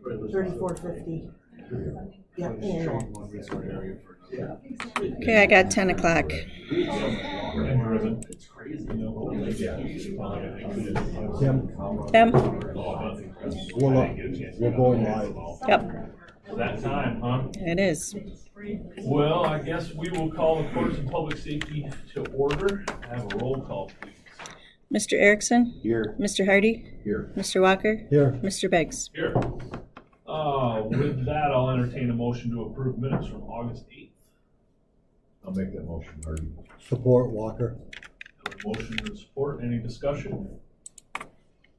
$34.50. Yeah, annual. Okay, I got 10 o'clock. Tim? We're going live. Yep, That time, huh? it is. Well, I guess we will call the courts and public safety to order. Have a roll call, please. Mr. Erickson? Here. Mr. Hardy? Here. Mr. Walker? Here. Mr. Beggs? Here. With that, I'll entertain a motion to approve minutes from August 8th. I'll make that motion, Hardy. Support Walker. Have a motion with support. Any discussion?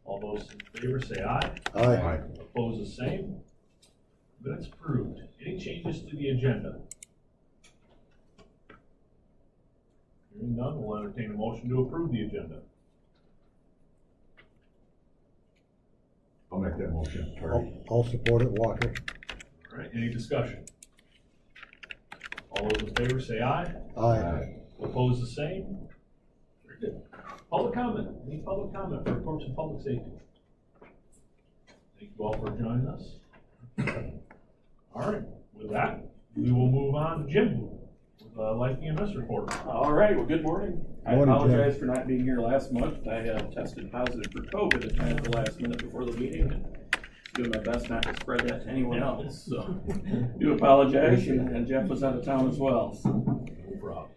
All those in favor say aye. Aye. Opposed, the same. Minutes approved. Any changes to the agenda? Hearing none, we'll entertain a motion to approve the agenda. I'll make that motion, Hardy. I'll support it, Walker. All right, any discussion? All those in favor say aye. Aye. Opposed, the same. Very good. Public comment. Any public comment for courts and public safety? Thank you all for joining us. All right, with that, we will move on to Jim with the Life EMS report. All right, well, good morning. I Morning, apologize for not being here last month. I tested positive for COVID at the last minute before the meeting, and doing my best not to spread that to anyone else. So, do apologize, and Jeff was out of town as well. No problem.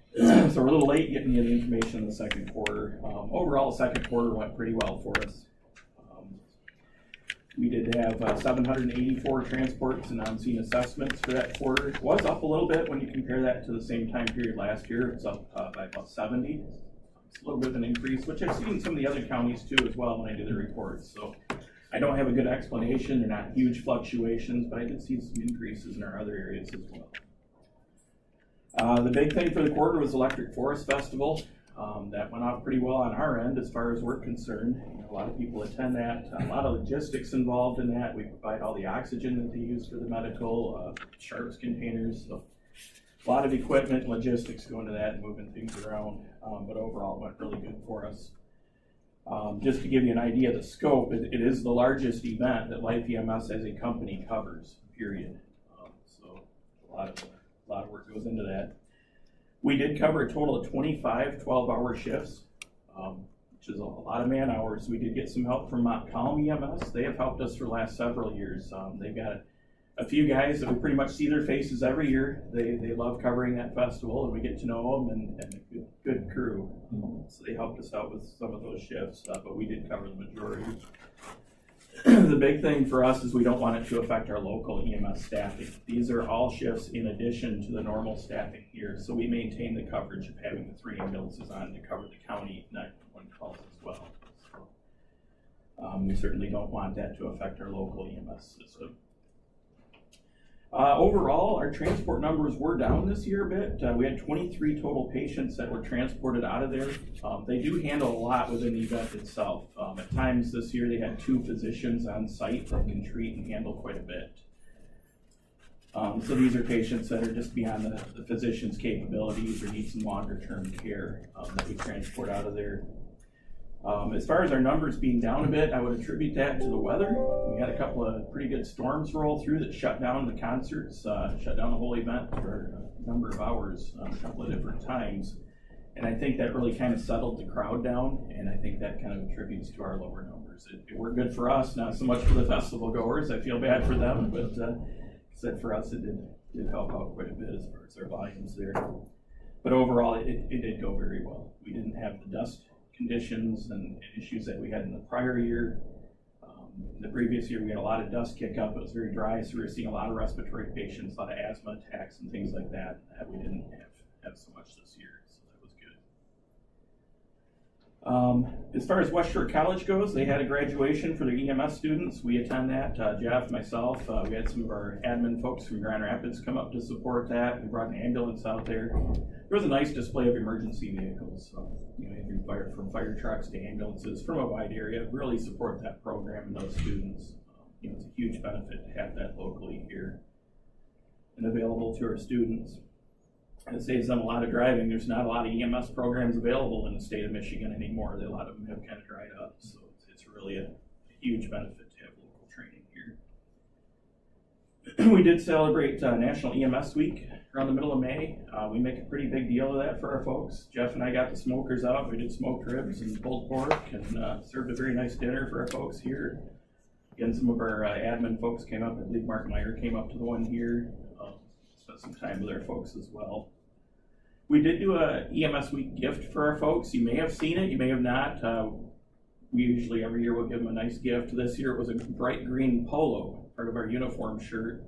So we're a little late getting you the information in the second quarter. Overall, the second quarter went pretty well for us. We did have 784 transports and on-scene assessments for that quarter. It was up a little bit when you compare that to the same time period last year. It's up by about 70. It's a little bit of an increase, which I've seen in some of the other counties too as well when I do the reports. So I don't have a good explanation. They're not huge fluctuations, but I did see some increases in our other areas as well. The big thing for the quarter was Electric Forest Festival. That went off pretty well on our end as far as we're concerned. A lot of people attend that, a lot of logistics involved in that. We provide all the oxygen that they use for the medical, sharps containers, so a lot of equipment, logistics go into that and moving things around, but overall it went really good for us. Just to give you an idea of the scope, it is the largest event that Life EMS as a company covers, period. So a lot of work goes into that. We did cover a total of 25 12-hour shifts, which is a lot of man hours. We did get some help from Montcalm EMS. They have helped us for the last several years. They've got a few guys that we pretty much see their faces every year. They love covering that festival, and we get to know them, and a good crew. So they helped us out with some of those shifts, but we did cover the majority. The big thing for us is we don't want it to affect our local EMS staffing. These are all shifts in addition to the normal staffing here, so we maintain the coverage of having the 3 ambulances on to cover the county 911 calls as well. So, we certainly don't want that to affect our local EMS system. Overall, our transport numbers were down this year a bit. We had 23 total patients that were transported out of there. They do handle a lot within the event itself. At times this year, they had 2 physicians on site that can treat and handle quite a bit. So these are patients that are just beyond the physician's capabilities or need some longer-term care that we transport out of there. As far as our numbers being down a bit, I would attribute that to the weather. We had a couple of pretty good storms roll through that shut down the concerts, shut down the whole event for a number of hours, a couple of different times. And I think that really kind of settled the crowd down, and I think that kind of attributes to our lower numbers. It worked good for us, not so much for the festival goers. I feel bad for them, but said for us it did help out quite a bit as far as our volumes there. But overall, it did go very well. We didn't have the dust conditions and issues that we had in the prior year. The previous year we had a lot of dust kick up. It was very dry, so we were seeing a lot of respiratory patients, a lot of asthma attacks and things like that we didn't have so much this year, so that was good. As far as West Shore College goes, they had a graduation for their EMS students. We attend that, Jeff, myself, we had some of our admin folks from Grand Rapids come up to support that. We brought an ambulance out there. There was a nice display of emergency vehicles, so, from fire trucks to ambulances from a wide area. Really support that program and those students. It's a huge benefit to have that locally here and available to our students. It saves them a lot of driving. There's not a lot of EMS programs available in the state of Michigan anymore. A lot of them have kind of dried up, so it's really a huge benefit to have local training here. We did celebrate National EMS Week around the middle of May. We make a pretty big deal of that for our folks. Jeff and I got the smokers out. We did smoked ribs and pulled pork and served a very nice dinner for our folks here. Again, some of our admin folks came up. I believe Mark Meyer came up to the one here. Spent some time with our folks as well. We did do a EMS Week gift for our folks. You may have seen it, you may have not. We usually every year will give them a nice gift. This year it was a bright green polo, part of our uniform shirt.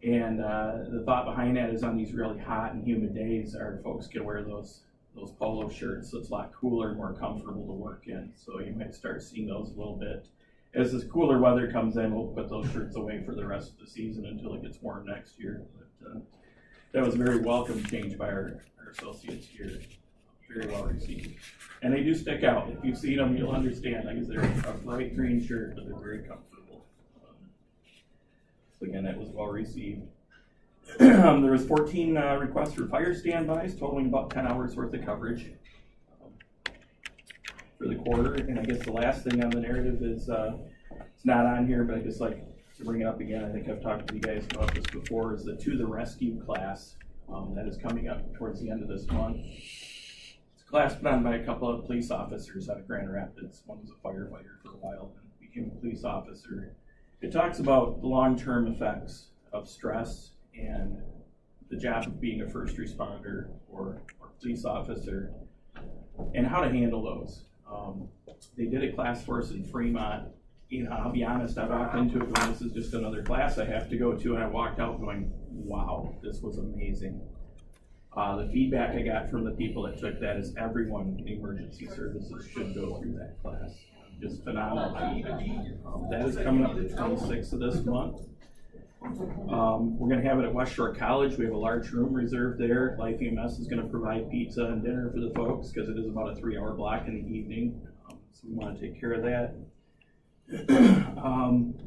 And the thought behind that is on these really hot and humid days, our folks can wear those polo shirts, so it's a lot cooler and more comfortable to work in. So you might start seeing those a little bit. As this cooler weather comes in, we'll put those shirts away for the rest of the season until it gets warm next year. But that was a very welcome change by our associates here. Very well received. And they do stick out. If you've seen them, you'll understand. Like, they're a bright green shirt, but they're very comfortable. So again, that was well received. There was 14 requests for fire standbys, totaling about 10 hours worth of coverage for the quarter. And I guess the last thing on the narrative is, it's not on here, but I just like to bring it up again. I think I've talked to you guys about this before, is the To the Rescue class that is coming up towards the end of this month. It's a class put on by a couple of police officers out of Grand Rapids. One was a firefighter for a while and became a police officer. It talks about the long-term effects of stress and the job of being a first responder or police officer and how to handle those. They did a class for us in Fremont. You know, I'll be honest, I walked into it going, this is just another class I have to go to, and I walked out going, wow, this was amazing. The feedback I got from the people that took that is everyone in emergency services should go through that class. Just phenomenal feedback. That is coming up the 26th of this month. We're going to have it at West Shore College. We have a large room reserved there. Life EMS is going to provide pizza and dinner for the folks because it is about a 3-hour block in the evening. So we want to take care of that.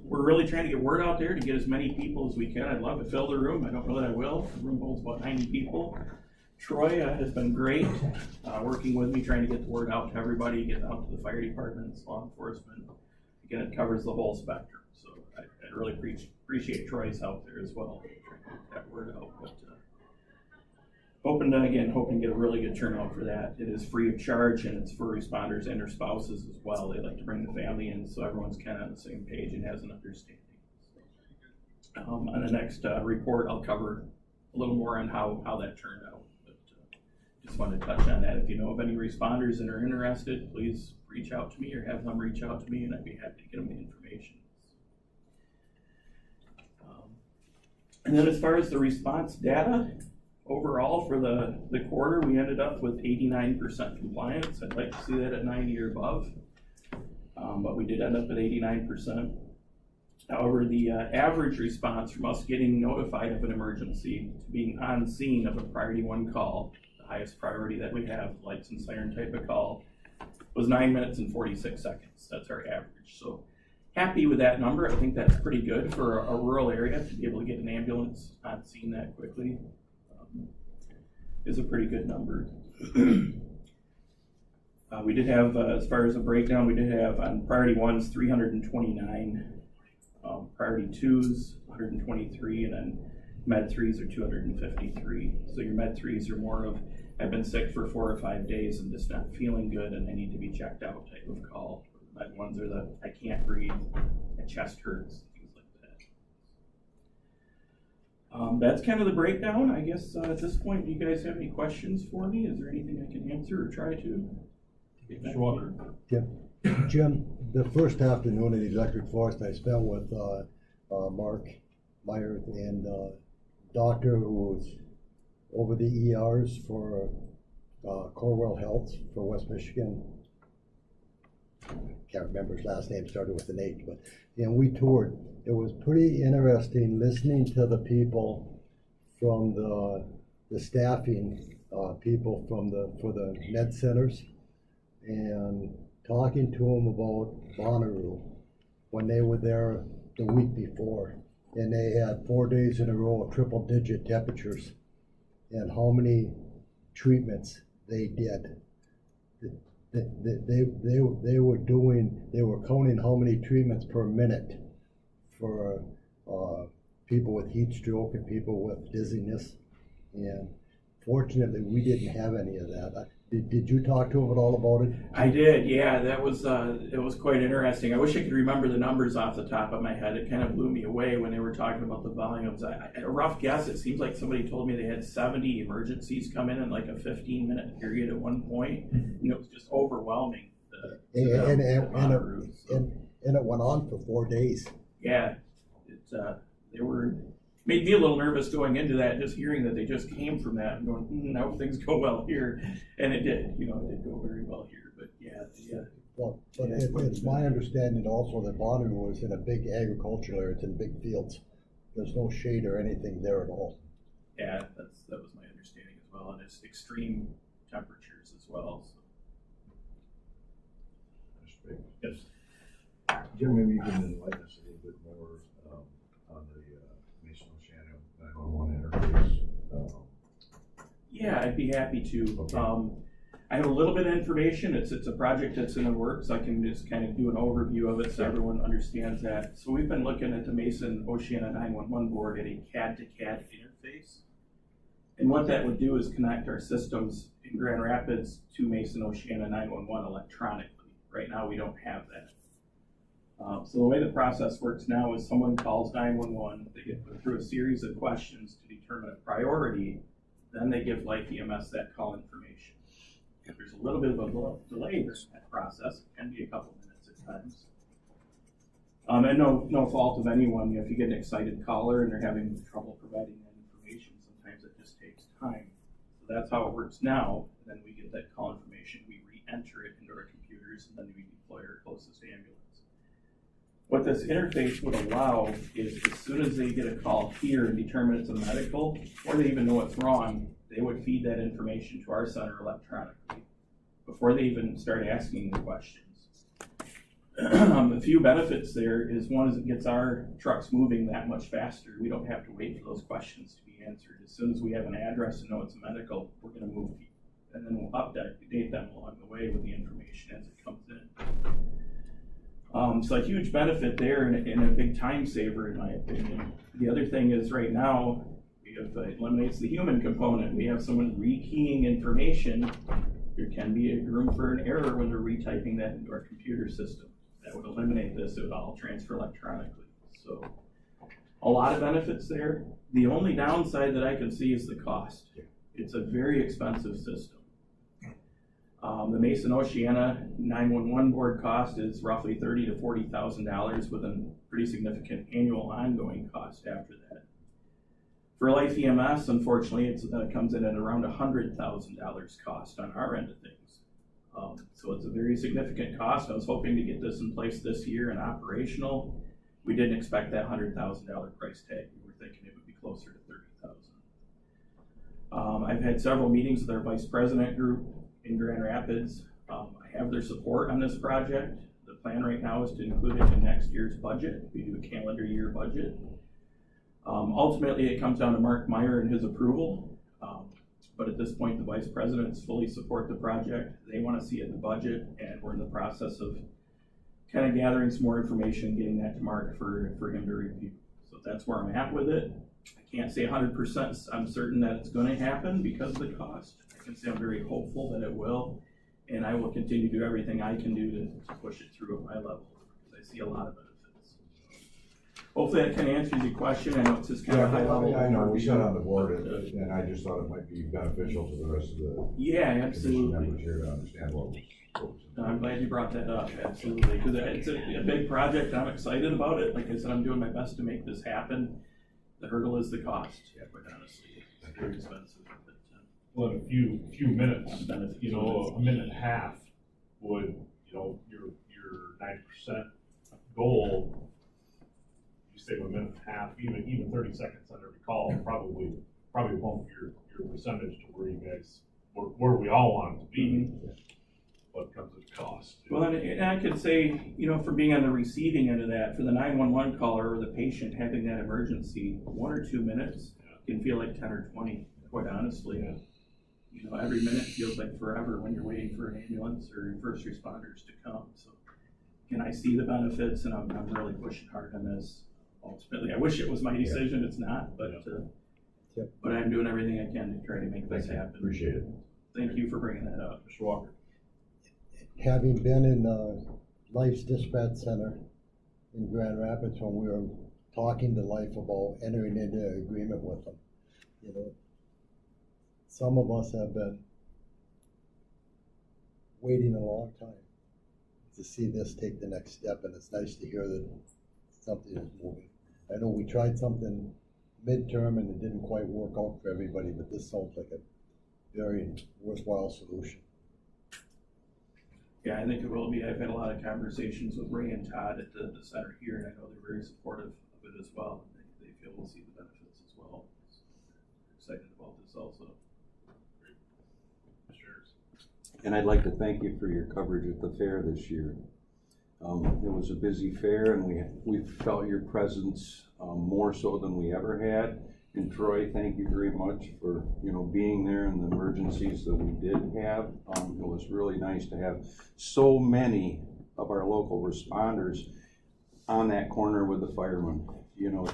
We're really trying to get word out there to get as many people as we can. I'd love to fill the room. I don't know that I will. The room holds about 90 people. Troy has been great working with me, trying to get the word out to everybody, get out to the fire departments, law enforcement. Again, it covers the whole spectrum. So I really appreciate Troy's help there as well, trying to get that word out. But hoping to get a really good turnout for that. It is free of charge, and it's for responders and their spouses as well. They like to bring the family in so everyone's kind of on the same page and has an understanding. On the next report, I'll cover a little more on how that turned out. But just wanted to touch on that. If you know of any responders that are interested, please reach out to me or have them reach out to me, and I'd be happy to get them the information. And then as far as the response data, overall for the quarter, we ended up with 89% compliance. I'd like to see that at 90 or above, but we did end up at 89%. However, the average response from us getting notified of an emergency to being on scene of a priority 1 call, the highest priority that we have, lights and siren type of call, was 9 minutes and 46 seconds. That's our average. So happy with that number. I think that's pretty good for a rural area to be able to get an ambulance on scene that quickly. Is a pretty good number. We did have, as far as a breakdown, we did have on priority 1s 329, priority 2s 123, and then med 3s are 253. So your med 3s are more of, I've been sick for 4 or 5 days and just not feeling good and I need to be checked out type of call. Med 1s are the, I can't breathe, my chest hurts, things like that. That's kind of the breakdown. I guess at this point, do you guys have any questions for me? Is there anything I can answer or try to? Sure. Yeah. Jim, the first afternoon in the electric force I spent with Mark Meyer and doctor who was over the ERs for Corewell Health for West Michigan. Can't remember his last name, started with an H, but and we toured. It was pretty interesting listening to the people from the staffing people for the med centers and talking to them about Bonnaroo when they were there the week before, and they had 4 days in a row of triple-digit temperatures and how many treatments they did. They were counting how many treatments per minute for people with heat stroke and people with dizziness. And fortunately, we didn't have any of that. Did you talk to them at all about it? I did, yeah, that was, it was quite interesting. I wish I could remember the numbers off the top of my head. It kind of blew me away when they were talking about the volumes. At a rough guess, it seems like somebody told me they had 70 emergencies come in like a 15-minute period at one point. And it was just overwhelming. And it went on for 4 days. Yeah, made me a little nervous going into that, just hearing that they just came from that and going, I hope things go well here. And it did, it did go very well here, but yeah. Well, but it's my understanding also that Bonneville is in a big agricultural area, it's in big fields. There's no shade or anything there at all. Yeah, that was my understanding as well, and it's extreme temperatures as well, so. Yes. Jim, maybe you can enlighten us a little bit more on the Mason Oceana 911 interface. Yeah, I'd be happy to. Okay. I have a little bit of information. It's a project that's in the works. I can just kind of do an overview of it so everyone understands that. So we've been looking at the Mason Oceana 911 board at a CAD to CAD interface. And what that would do is connect our systems in Grand Rapids to Mason Oceana 911 electronically. Right now, we don't have that. So the way the process works now is someone calls 911, they get put through a series of questions to determine a priority, then they give Life EMS that call information. If there's a little bit of a delay in that process, it can be a couple minutes at times. And no fault of anyone, if you get an excited caller and they're having trouble providing that information, sometimes it just takes time. So that's how it works now, and then we get that call information, we re-enter it into our computers, and then we deploy our closest ambulance. What this interface would allow is as soon as they get a call here and determine it's a medical, or they even know what's wrong, they would feed that information to our center electronically before they even start asking the questions. A few benefits there is one is it gets our trucks moving that much faster. We don't have to wait for those questions to be answered. As soon as we have an address and know it's a medical, we're going to move people. And then we'll update them along the way with the information as it comes in. So a huge benefit there and a big time saver in my opinion. The other thing is right now, it eliminates the human component. We have someone rekeying information. There can be a room for an error when they're retyping that into our computer system. That would eliminate this. It would all transfer electronically. So a lot of benefits there. The only downside that I can see is the cost. It's a very expensive system. The Mason Oceana 911 board cost is roughly $30,000 to $40,000 with a pretty significant annual ongoing cost after that. For Life EMS, unfortunately, it comes in at around $100,000 cost on our end of things. So it's a very significant cost. I was hoping to get this in place this year and operational. We didn't expect that $100,000 price tag. We were thinking it would be closer to $30,000. I've had several meetings with our vice president group in Grand Rapids. I have their support on this project. The plan right now is to include it in next year's budget. We do a calendar year budget. Ultimately, it comes down to Mark Meyer and his approval. But at this point, the vice presidents fully support the project. They want to see it in the budget, and we're in the process of kind of gathering some more information, getting that to Mark for him to review. So that's where I'm at with it. I can't say 100% I'm certain that it's going to happen because of the cost. I can say I'm very hopeful that it will, and I will continue to do everything I can do to push it through at my level because I see a lot of benefits. Hopefully that kind of answers your question. I know it's just kind of high level. I know, we sat on the board and I just thought it might be beneficial to the rest of the commission Absolutely. members here to understand what was I'm glad you brought that up, absolutely, because it's a big project. I'm excited about it. Like I said, I'm doing my best to make this happen. The hurdle is the cost, quite honestly. It's very expensive. But, Well, in a few minutes, benefits. a minute and a half would, your 90% goal, you save a minute and a half, even 30 seconds on every call, probably bump your percentage to where you guys, where we all want it to be. What comes at cost. Well, and I could say, for being on the receiving end of that, for the 911 caller or the patient having that emergency, 1 or 2 minutes can feel like 10 or 20, quite honestly. Every minute feels like forever when you're waiting for an ambulance or first responders to come. So, I see the benefits, and I'm really pushing hard on this. ultimately, I wish it was my decision, it's not, but, Yep. but I'm doing everything I can to try to make this Thank you. happen. Appreciate it. Thank you for bringing that up. Mr. Walker. Having been in Life's Dispatch Center in Grand Rapids when we were talking to Life about entering into an agreement with them, you know, some of us have been waiting a long time to see this take the next step, and it's nice to hear that something is moving. I know we tried something midterm and it didn't quite work out for everybody, but this sounds like a very worthwhile solution. Yeah, I think it will be. I've had a lot of conversations with Ray and Todd at the center here, and I know they're very supportive of it as well. They feel we'll see the benefits as well. So they're excited about this also. Mr. Erickson. And I'd like to thank you for your coverage at the fair this year. It was a busy fair, and we felt your presence more so than we ever had. And Troy, thank you very much for being there in the emergencies that we did have. It was really nice to have so many of our local responders on that corner with the firemen.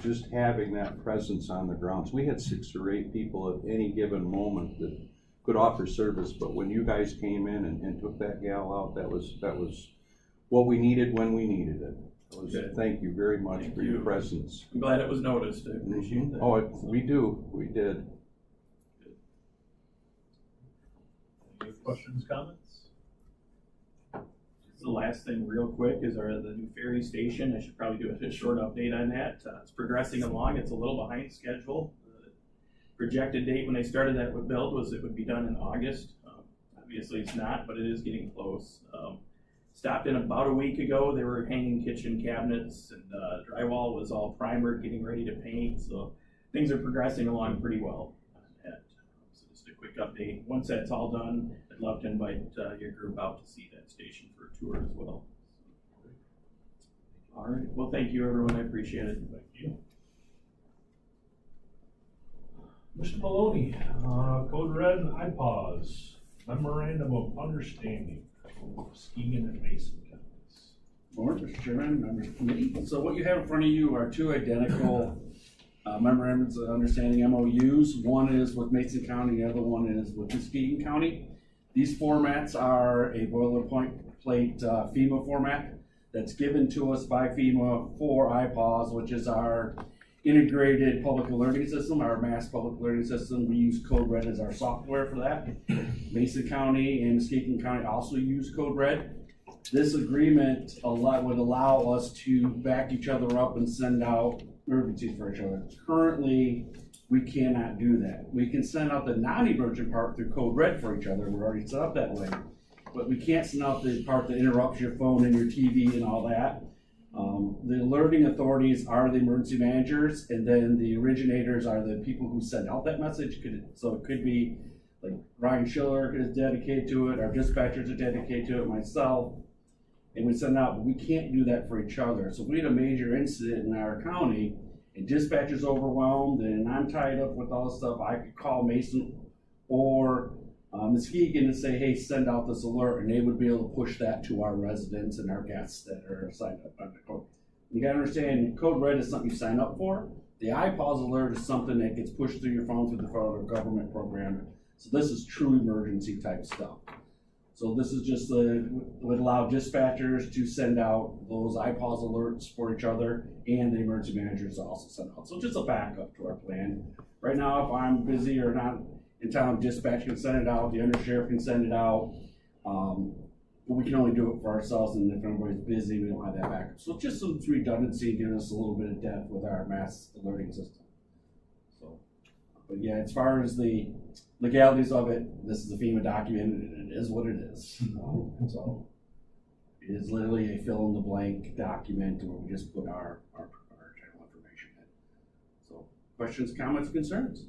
Just having that presence on the grounds. We had 6 or 8 people at any given moment that could offer service, but when you guys came in and took that gal out, that was what we needed when we needed it. Good. Thank you very much Thank for you. your presence. I'm glad it was noticed. I appreciate that. Oh, we did. Any questions, comments? The last thing real quick is the new ferry station. I should probably do a short update on that. It's progressing along. It's a little behind schedule. The projected date when they started that build was it would be done in August. Obviously it's not, but it is getting close. Stopped in about a week ago. They were hanging kitchen cabinets and drywall was all primered, getting ready to paint. So things are progressing along pretty well. So just a quick update. Once that's all done, I'd love to invite your group out to see that station for a tour as well. All right. Well, thank you, everyone. I appreciate it. Thank you. Mr. Maloney, Code Red and IPAWS, Memorandum of Understanding, Muskegon and Mason counties. Morning, Mr. Chairman, members of the committee. So what you have in front of you are 2 identical memorandums of understanding MOUs. One is with Mason County, the other one is with Muskegon County. These formats are a boilerplate FEMA format that's given to us by FEMA for IPAWS, which is our integrated public alerting system, our mass public alerting system. We use Code Red as our software for that. Mason County and Muskegon County also use Code Red. This agreement would allow us to back each other up and send out emergencies for each other. Currently, we cannot do that. We can send out the non-emergent part through Code Red for each other. We're already set up that way. But we can't send out the part that interrupts your phone and your TV and all that. The alerting authorities are the emergency managers, and then the originators are the people who send out that message. So it could be like Ryan Schiller is dedicated to it, our dispatchers are dedicated to it, myself, and we send out, but we can't do that for each other. So if we had a major incident in our county, and dispatcher's overwhelmed, and I'm tied up with all this stuff, I could call Mason or Muskegon and say, hey, send out this alert, and they would be able to push that to our residents and our guests that are signed up on the code. You gotta understand, Code Red is something you sign up for. The IPAWS alert is something that gets pushed through your phone through the federal government program. So this is true emergency type stuff. So this is just would allow dispatchers to send out those IPAWS alerts for each other, and the emergency managers to also send out. So just a backup to our plan. Right now, if I'm busy or not in town, dispatch can send it out, the undersheriff can send it out. But we can only do it for ourselves, and if everybody's busy, we don't have that backup. So just some redundancy, giving us a little bit of depth with our mass alerting system. So, but yeah, as far as the legalities of it, this is a FEMA document, and it is what it is. So it is literally a fill-in-the-blank document where we just put our general information in. So questions, comments, concerns?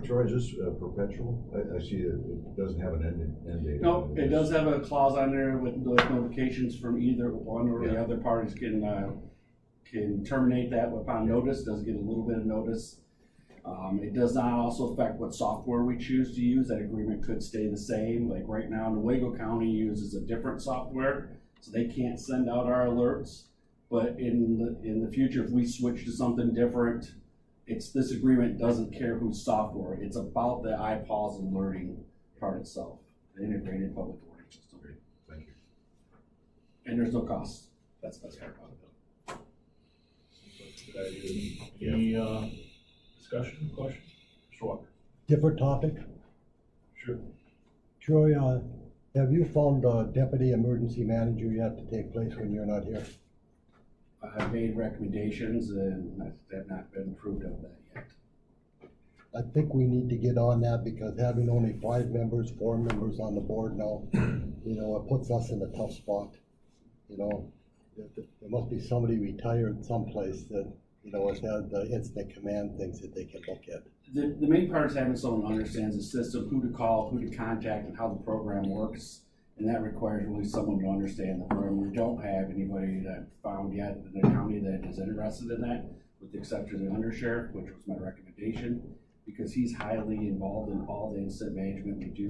Troy, is this perpetual? I see it doesn't have an end date. No, it does have a clause on there with notifications from either one or the Yeah. other parties can terminate that upon notice, does get a little bit of notice. It does not also affect what software we choose to use. That agreement could stay the same. Like right now, Newaygo County uses a different software, so they can't send out our alerts. But in the future, if we switch to something different, this agreement doesn't care whose software, it's about the iPause and learning part itself, the integrated public learning system. Great, thank you. And there's no cost, that's the best part about it. Good idea. Any, discussion, questions? Mr. Walker? Different topic. Sure. Troy, have you found a deputy emergency manager yet to take place when you're not here? I've made recommendations and have not been approved of that yet. I think we need to get on that because having only 4 members on the board now, it puts us in a tough spot. There must be somebody retired someplace that, has had the incident command things that they can look at. The main part is having someone who understands the system, who to call, who to contact, and how the program works. And that requires really someone to understand the program. We don't have anybody that I've found yet in the county that is interested in that, with the exception of the undersheriff, which was my recommendation, because he's highly involved in all the incident management we do.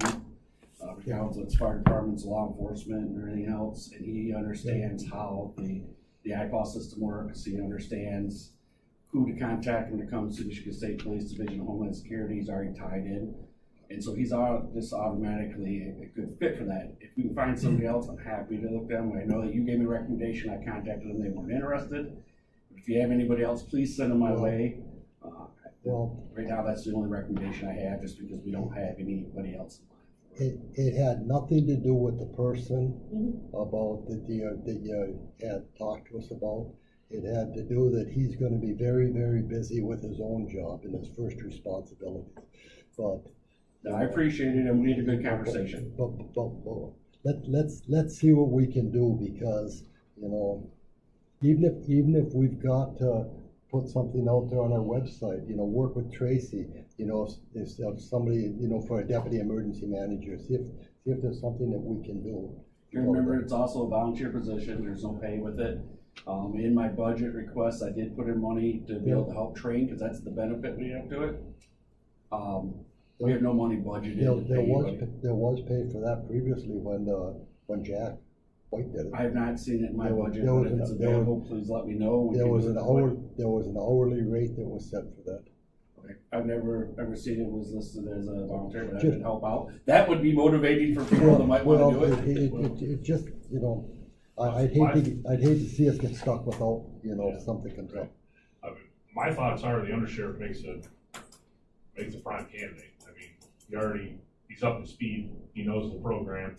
Regardless of fire departments, law enforcement, and everything else, and he understands how the iPOS system works. He understands who to contact when it comes to Michigan State Police Division of Homeland Security. He's already tied in. And so he's just automatically a good fit for that. If we can find somebody else, I'm happy to look them. I know that you gave me a recommendation. I contacted them. They weren't interested. If you have anybody else, please send them my way. Well, right now, that's the only recommendation I have, just because we don't have anybody else in mind. it had nothing to do with the person about that you had talked to us about. It had to do that he's going to be very, very busy with his own job and his first responsibilities. But No, I appreciate it, and we need a good conversation. But let's see what we can do, because even if we've got to put something out there on our website, work with Tracy, if somebody, for a deputy emergency manager, see if there's something that we can do. You remember, it's also a volunteer position. There's no pay with it. In my budget request, I did put in money to be able to help train, because that's the benefit we have to it. We have no money budgeted. There was pay for that previously when Jack White did it. I have not seen it in my budget, there but was if it's an- available, please let me know. There was an hourly rate that was set for that. Okay. I've never seen it was listed as a volunteer, but I Just- could help out. That would be motivating for people that might want to do it. It just, I'd hate to see us get stuck without, something comes up. I mean, my thoughts are the undersheriff makes a prime candidate. I mean, he's up to speed, he knows the program.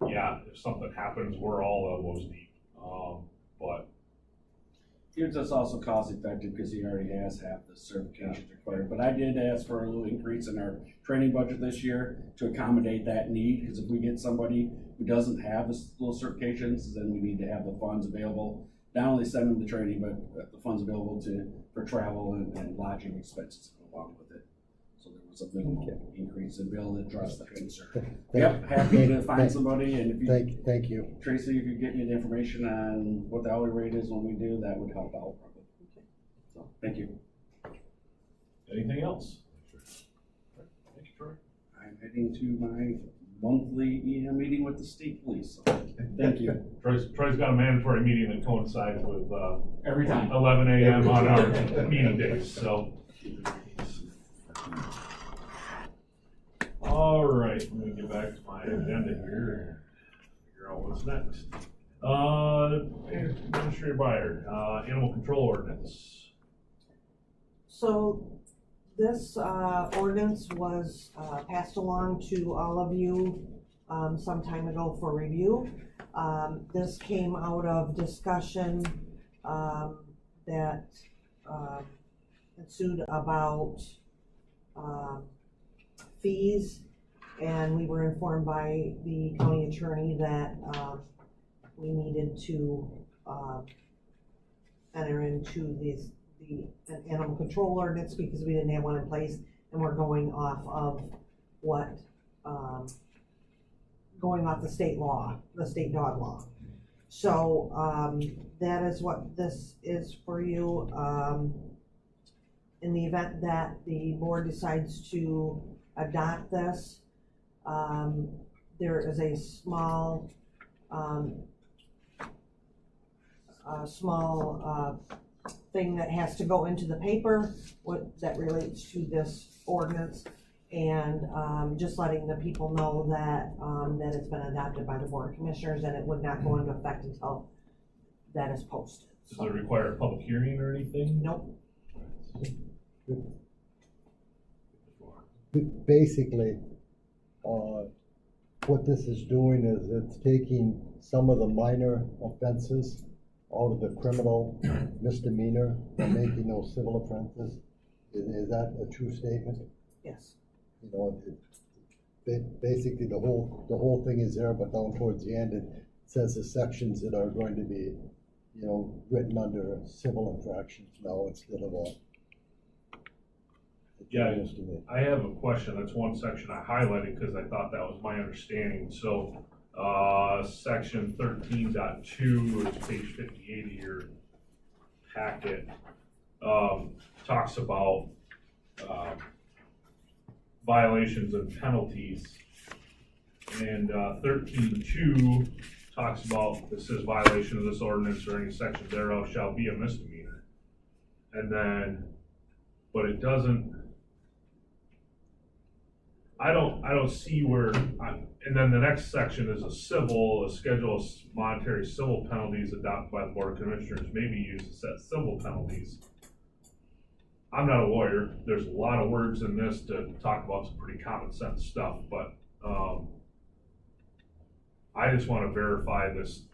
Yeah, if something happens, we're all elbows deep. But It's just also cost effective because he already has half the certifications required. But I did ask for a little increase in our training budget this year to accommodate that need, because if we get somebody who doesn't have those certifications, then we need to have the funds available. Not only send them the training, but the funds available for travel and lodging expenses along with it. So there was a minimal increase in bill to address that concern. Yep, happy to find somebody, and if you, Thank you. Tracy, if you get me the information on what the hourly rate is when we do, that would help out. So, thank you. anything else? Thank you, Troy. I'm heading to my monthly meeting with the state police. So thank you. Troy's got a mandatory meeting that coincides with Every time. 11 a.m. on our meeting days, so. All right, let me get back to my agenda here and figure out what's next. Administrator Byer, animal control ordinance. So this ordinance was passed along to all of you some time ago for review. This came out of discussion that ensued about fees, and we were informed by the county attorney that we needed to enter into an animal control ordinance because we didn't have one in place, and we're going off of going off the state law, the state dog law. So that is what this is for you. In the event that the board decides to adopt this, there is a small a small, thing that has to go into the paper, that relates to this ordinance. And, just letting the people know that, that it's been adopted by the Board of Commissioners, and it would not go into effect until that is posted. Does it require a public hearing or anything? Nope. Basically, what this is doing is it's taking some of the minor offenses out of the criminal misdemeanor and making those civil offenses. Is that a true statement? Yes. You know, basically the whole thing is there, but down towards the end, it says the sections that are going to be, you know, written under civil infractions now instead of a. Yeah, I have a question. That's one section I highlighted because I thought that was my understanding. So, section 13.2, it's page 58 of your packet, talks about, violations and penalties. And, 13.2 talks about, this says violation of this ordinance or any section thereof shall be a misdemeanor. And then, but it doesn't, I don't see where, and then the next section is a schedule of monetary civil penalties adopted by the Board of Commissioners may be used to set civil penalties. I'm not a lawyer. There's a lot of words in this to talk about some pretty common sense stuff, but, I just want to verify this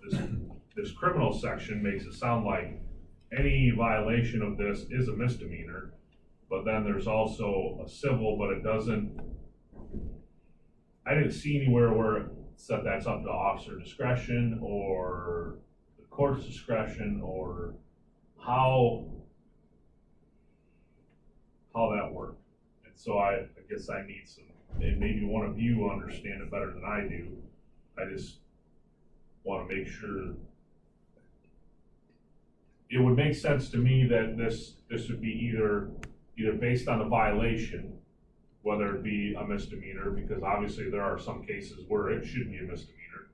criminal section makes it sound like any violation of this is a misdemeanor, but then there's also a civil, but it doesn't, I didn't see anywhere where it said that's up to officer discretion or the court's discretion or how that worked. And so I guess I need some, and maybe one of you understand it better than I do. I just want to make sure. It would make sense to me that this would be either based on the violation, whether it be a misdemeanor, because obviously there are some cases where it should be a misdemeanor.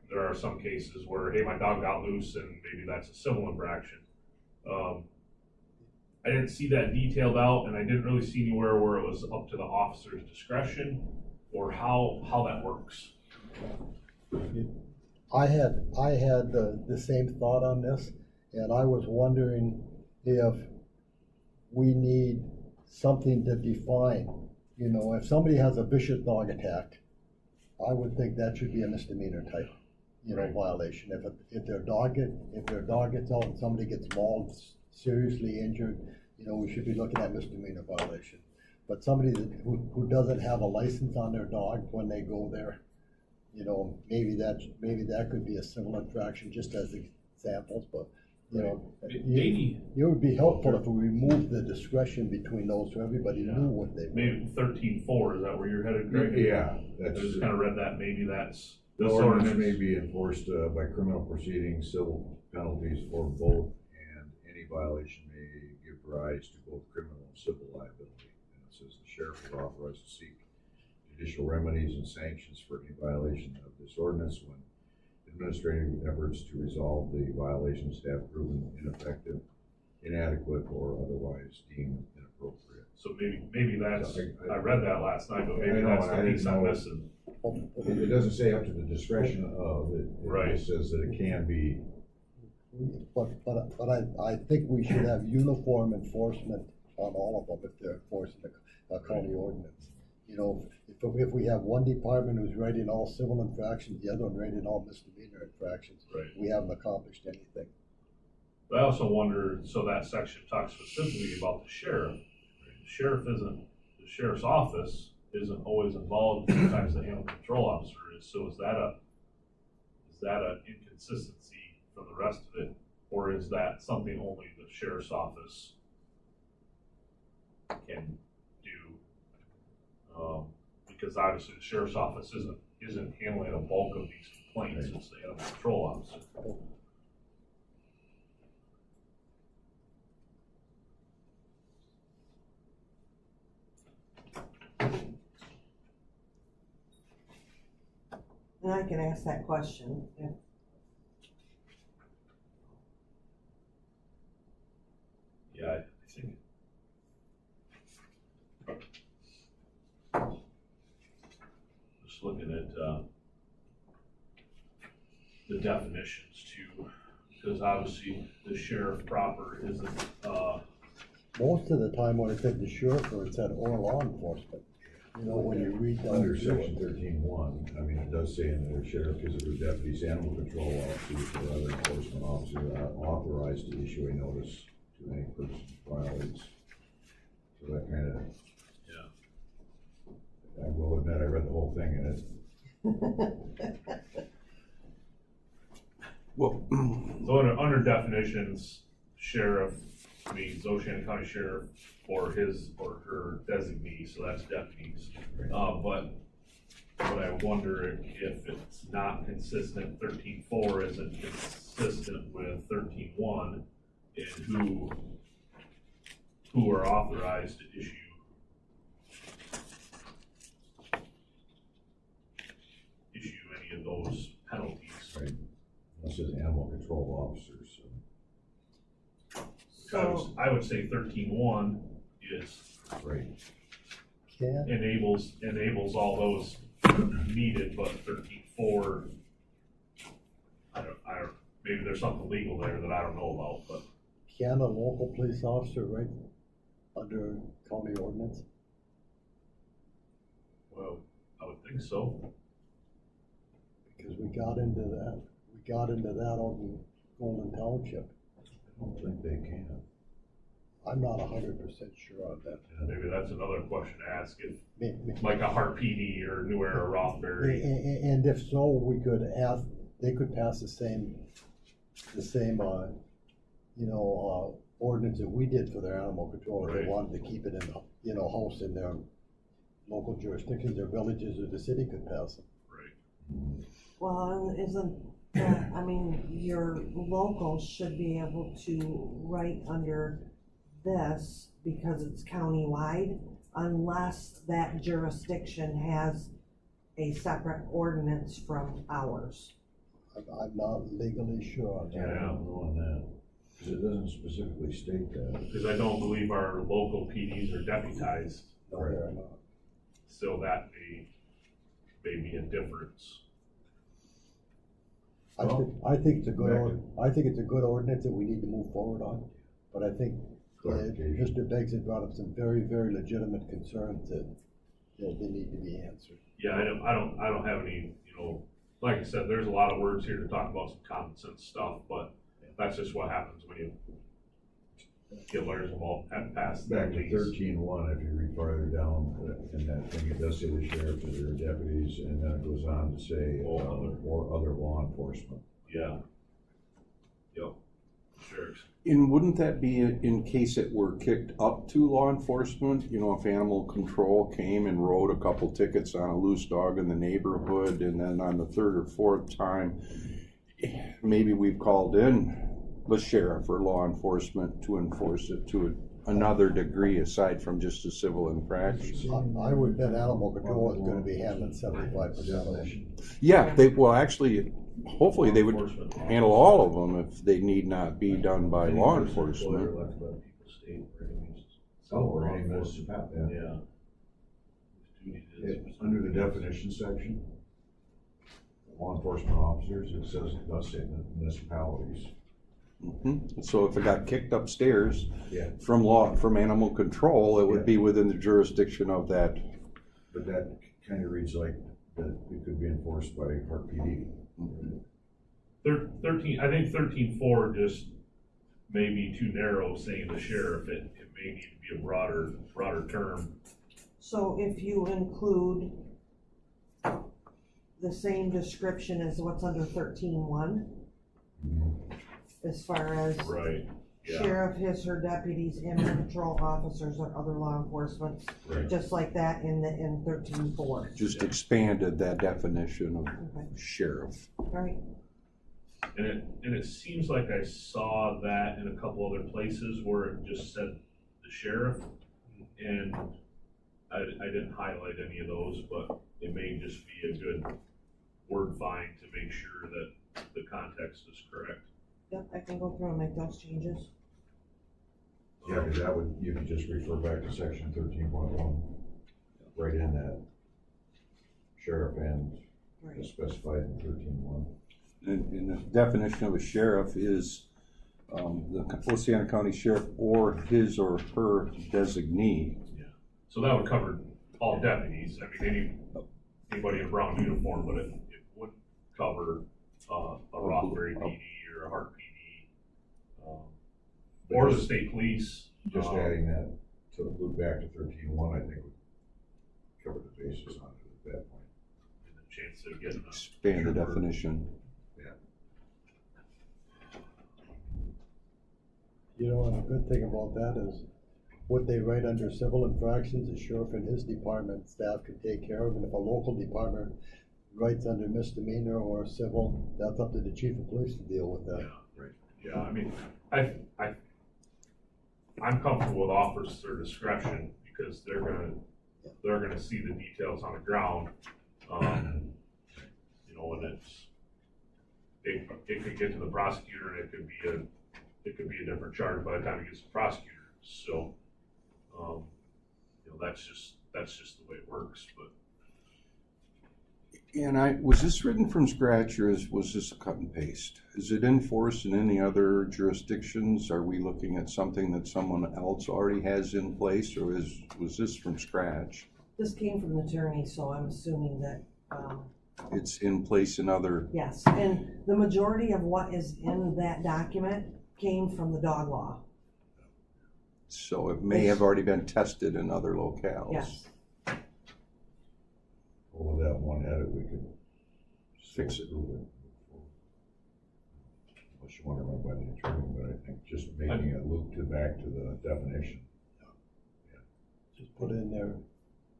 There are some cases where, hey, my dog got loose and maybe that's a civil infraction. I didn't see that detailed out, and I didn't really see anywhere where it was up to the officer's discretion or how that works. I had the same thought on this, and I was wondering if we need something to define. You know, if somebody has a vicious dog attack, I would think that should be a misdemeanor type, violation. If their dog gets out and somebody gets mauled, seriously injured, we should be looking at misdemeanor violation. But somebody who doesn't have a license on their dog when they go there, maybe that could be a civil infraction, just as examples. But maybe it would be helpful if we removed the discretion between those, so everybody knew what they were. Maybe 13.4, is that where you're headed, Greg? Yeah, I that's. just kind of read that. Maybe that's The this ordinance may be enforced by criminal proceedings, civil penalties, or both, and any violation may give rise to both criminal and civil liability. And it says the sheriff is authorized to seek judicial remedies and sanctions for any violation of this ordinance when administrative efforts to resolve the violations have proven ineffective, inadequate, or otherwise deemed inappropriate. So maybe that's, I read that last night, but maybe I know, that's the I didn't piece I'm know. missing. It doesn't say up to the discretion of it. Right. It just says that it can be. But I think we should have uniform enforcement on all of them if they're enforcing the county ordinance. If we have one department who's writing all civil infractions, the other one writing all misdemeanor infractions, Right. we haven't accomplished anything. But I also wonder, so that section talks specifically about the sheriff. The sheriff's office isn't always involved. Sometimes the animal control officer is. So is that an inconsistency from the rest of it, or is that something only the sheriff's office can do? Because obviously the sheriff's office isn't handling a bulk of these complaints. It's the animal control officer. And I can ask that question. Yeah, I think. Just looking at, the definitions too, because obviously the sheriff proper isn't, Most of the time when it said the sheriff, or it said or law enforcement, you know, when you read down. Under section 13.1, I mean, it does say in there, sheriff is the deputies, animal control officers, or other enforcement officers are authorized to issue a notice to any person who violates. So that kind of, yeah. I will admit, I read the whole thing and it, Well, So under definitions, sheriff means Oceana County Sheriff or his or her designee, so that's deputies. But I wonder if it's not consistent, 13.4 isn't consistent with 13.1 in who are authorized to issue any of those penalties. right, it says animal control officers, so, So, I would say 13.1 is right. Can, enables all those needed, but 13.4, I don't, maybe there's something legal there that I don't know about, but can a local police officer write under county ordinance? well, I would think so. Because we got into that out in Golden Township. I don't think they can. I'm not 100% sure on that. Maybe that's another question to ask if, May- like a Hart PD or New Era Rothbury. And if so, we could ask, they could pass the same, ordinance that we did for their animal control. If Right. they wanted to keep it in, house in their local jurisdictions, their villages, or the city could pass it. Right. well, your locals should be able to write under this because it's countywide, unless that jurisdiction has a separate ordinance from ours. I'm not legally sure on Yeah, I that. don't know on that, because it doesn't specifically state that. Because I don't believe our local PDs are deputized, No, they're not. so that may be a difference. I think it's a good ordinance that we need to move forward on, but I think Clarification. Mr. Beggs had brought up some very, very legitimate concerns that they need to be answered. Yeah, I don't have any, like I said, there's a lot of words here to talk about some common sense stuff, but that's just what happens when you get lawyers involved and pass Back that to lease. 13.1, if you read farther down in that thing, it does say the sheriff or their deputies, and then it goes on to say, or other law enforcement. Yeah. Yep. Sheriff's. and wouldn't that be in case it were kicked up to law enforcement? You know, if animal control came and wrote a couple tickets on a loose dog in the neighborhood, and then on the third or fourth time, maybe we've called in the sheriff or law enforcement to enforce it to another degree aside from just a civil infraction. I would bet animal control is gonna be handling 75% of it. Yeah, actually, hopefully they would handle all of them if they need not be done by law enforcement. Or any municipality. Yeah. Under the definition section, law enforcement officers, it says, it does say municipalities. So if it got kicked upstairs Yeah. from animal control, it would be within the jurisdiction of that. But that kind of reads like that it could be enforced by Park PD. 13, I think 13.4 just may be too narrow, saying the sheriff, it may need to be a broader term. So if you include the same description as what's under 13.1, as far as Right, yeah, sheriff, his, her deputies, animal control officers, or other law enforcement, right. just like that in 13.4. Just expanded that definition of Okay, sheriff. right. And it seems like I saw that in a couple other places where it just said the sheriff, and I didn't highlight any of those, but it may just be a good word find to make sure that the context is correct. Yep, I can go through and make those changes. Yeah, Cause that would, you could just refer back to section 13.1, right in that sheriff and Right. specified in 13.1. And the definition of a sheriff is, the Oceana County Sheriff or his or her designee. So that would cover all deputies, I mean, anybody in a brown uniform, but it wouldn't cover, a Rothbury PD or a Hart PD. Or the state police. Just adding that to loop back to 13.1, I think would cover the basis on it at that point. And the chance of getting. Expand the definition. You know, and the good thing about that is what they write under civil infractions, the sheriff and his department staff can take care of, and if a local department writes under misdemeanor or civil, that's up to the chief of police to deal with that. Yeah, right, yeah, I mean, I'm comfortable with officer discretion, because they're gonna see the details on the ground. You know, and it could get to the prosecutor, and it could be a different charge by the time it gets to the prosecutor, so, you know, that's just the way it works, but. And was this written from scratch, or was this a cut and paste? Is it in force in any other jurisdictions? Are we looking at something that someone else already has in place, or was this from scratch? This came from the attorney, so I'm assuming that, It's in place in other, yes, and the majority of what is in that document came from the dog law, so it may have already been tested in other locales. yes. Well, with that one edit, we could Fix it. approve it. Unless you want to run by the attorney, but I think just making it loop back to the definition. Just put in there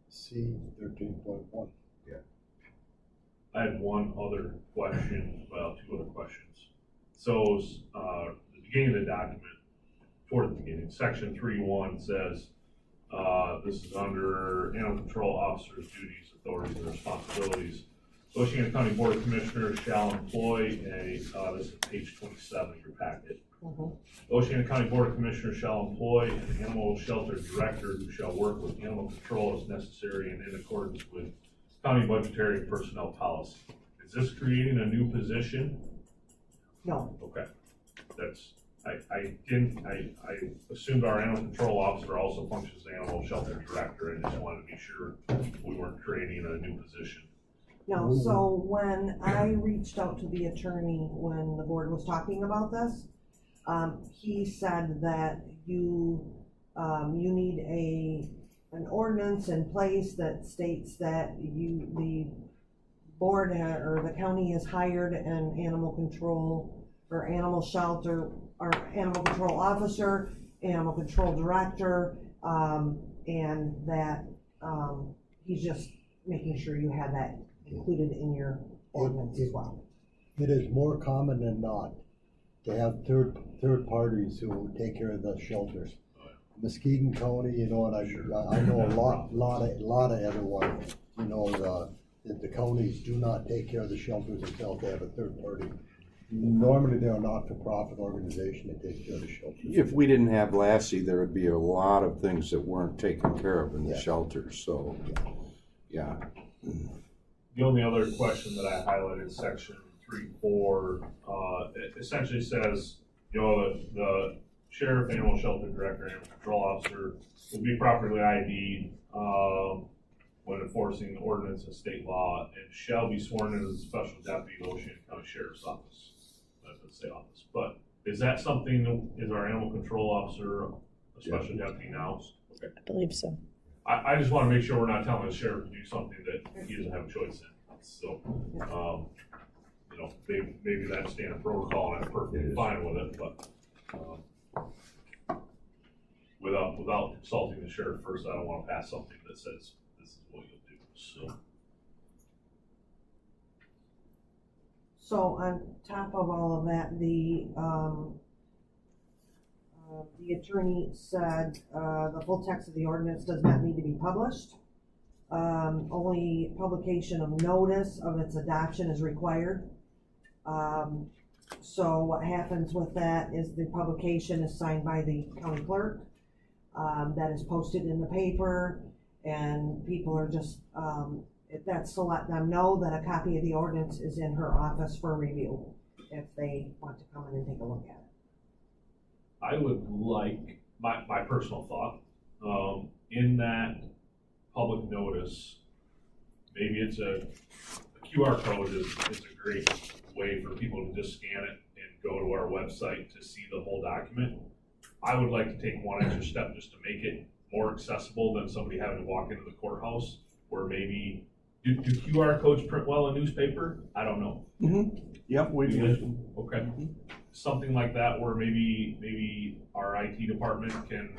C 13.1. I had one other question, well, two other questions. So, the beginning of the document, toward the beginning, section 3.1 says, this is under animal control officers' duties, authorities, and responsibilities. Oceana County Board of Commissioners shall employ this is page 27 of your packet. Mhm. Oceana County Board of Commissioners shall employ an animal shelter director who shall work with animal control as necessary and in accordance with county budgetary and personnel policy. Is this creating a new position? No, Okay, that's, I assumed our animal control officer also functions as animal shelter director, and just wanted to be sure we weren't creating a new position. no, so when I reached out to the attorney when the board was talking about this, he said that you need an ordinance in place that states that the board or the county has hired an animal control or animal shelter or animal control officer, animal control director, and that, he's just making sure you have that included in your ordinance as well. It is more common than not to have third parties who take care of the shelters. Muskegon County, you know, and I know a lot of everyone, you know, that the counties do not take care of the shelters until they have a third party. Normally, they're a not-for-profit organization that takes care of the shelters. If we didn't have Lassie, there would be a lot of things that weren't taken care of in the Yeah. shelters, so, yeah. The only other question that I highlighted, section 3.4, it essentially says, you know, the sheriff, animal shelter director, animal control officer will be properly ID'd, when enforcing the ordinance and state law, and shall be sworn in as a special deputy of the Oceana County Sheriff's Office. That doesn't say office, but is that something, is our animal control officer a special deputy now? Okay. I believe so. I just wanna make sure we're not telling the sheriff to do something that he doesn't have a choice in, so, you know, maybe that's standard protocol, and I'm perfectly fine with it, but, without consulting the sheriff first, I don't wanna pass something that says this is what you'll do, so. So on top of all of that, the attorney said, the full text of the ordinance does not need to be published. Only publication of notice of its adoption is required. So what happens with that is the publication is signed by the county clerk, that is posted in the paper, and people are just, that's to let them know that a copy of the ordinance is in her office for review, if they want to come in and take a look at it. I would like, my personal thought, in that public notice, maybe it's a QR code is a great way for people to just scan it and go to our website to see the whole document. I would like to take one extra step just to make it more accessible than somebody having to walk into the courthouse, where maybe, do QR codes print well in newspaper? I don't know. Yep, we do. Okay, something like that where maybe our IT department can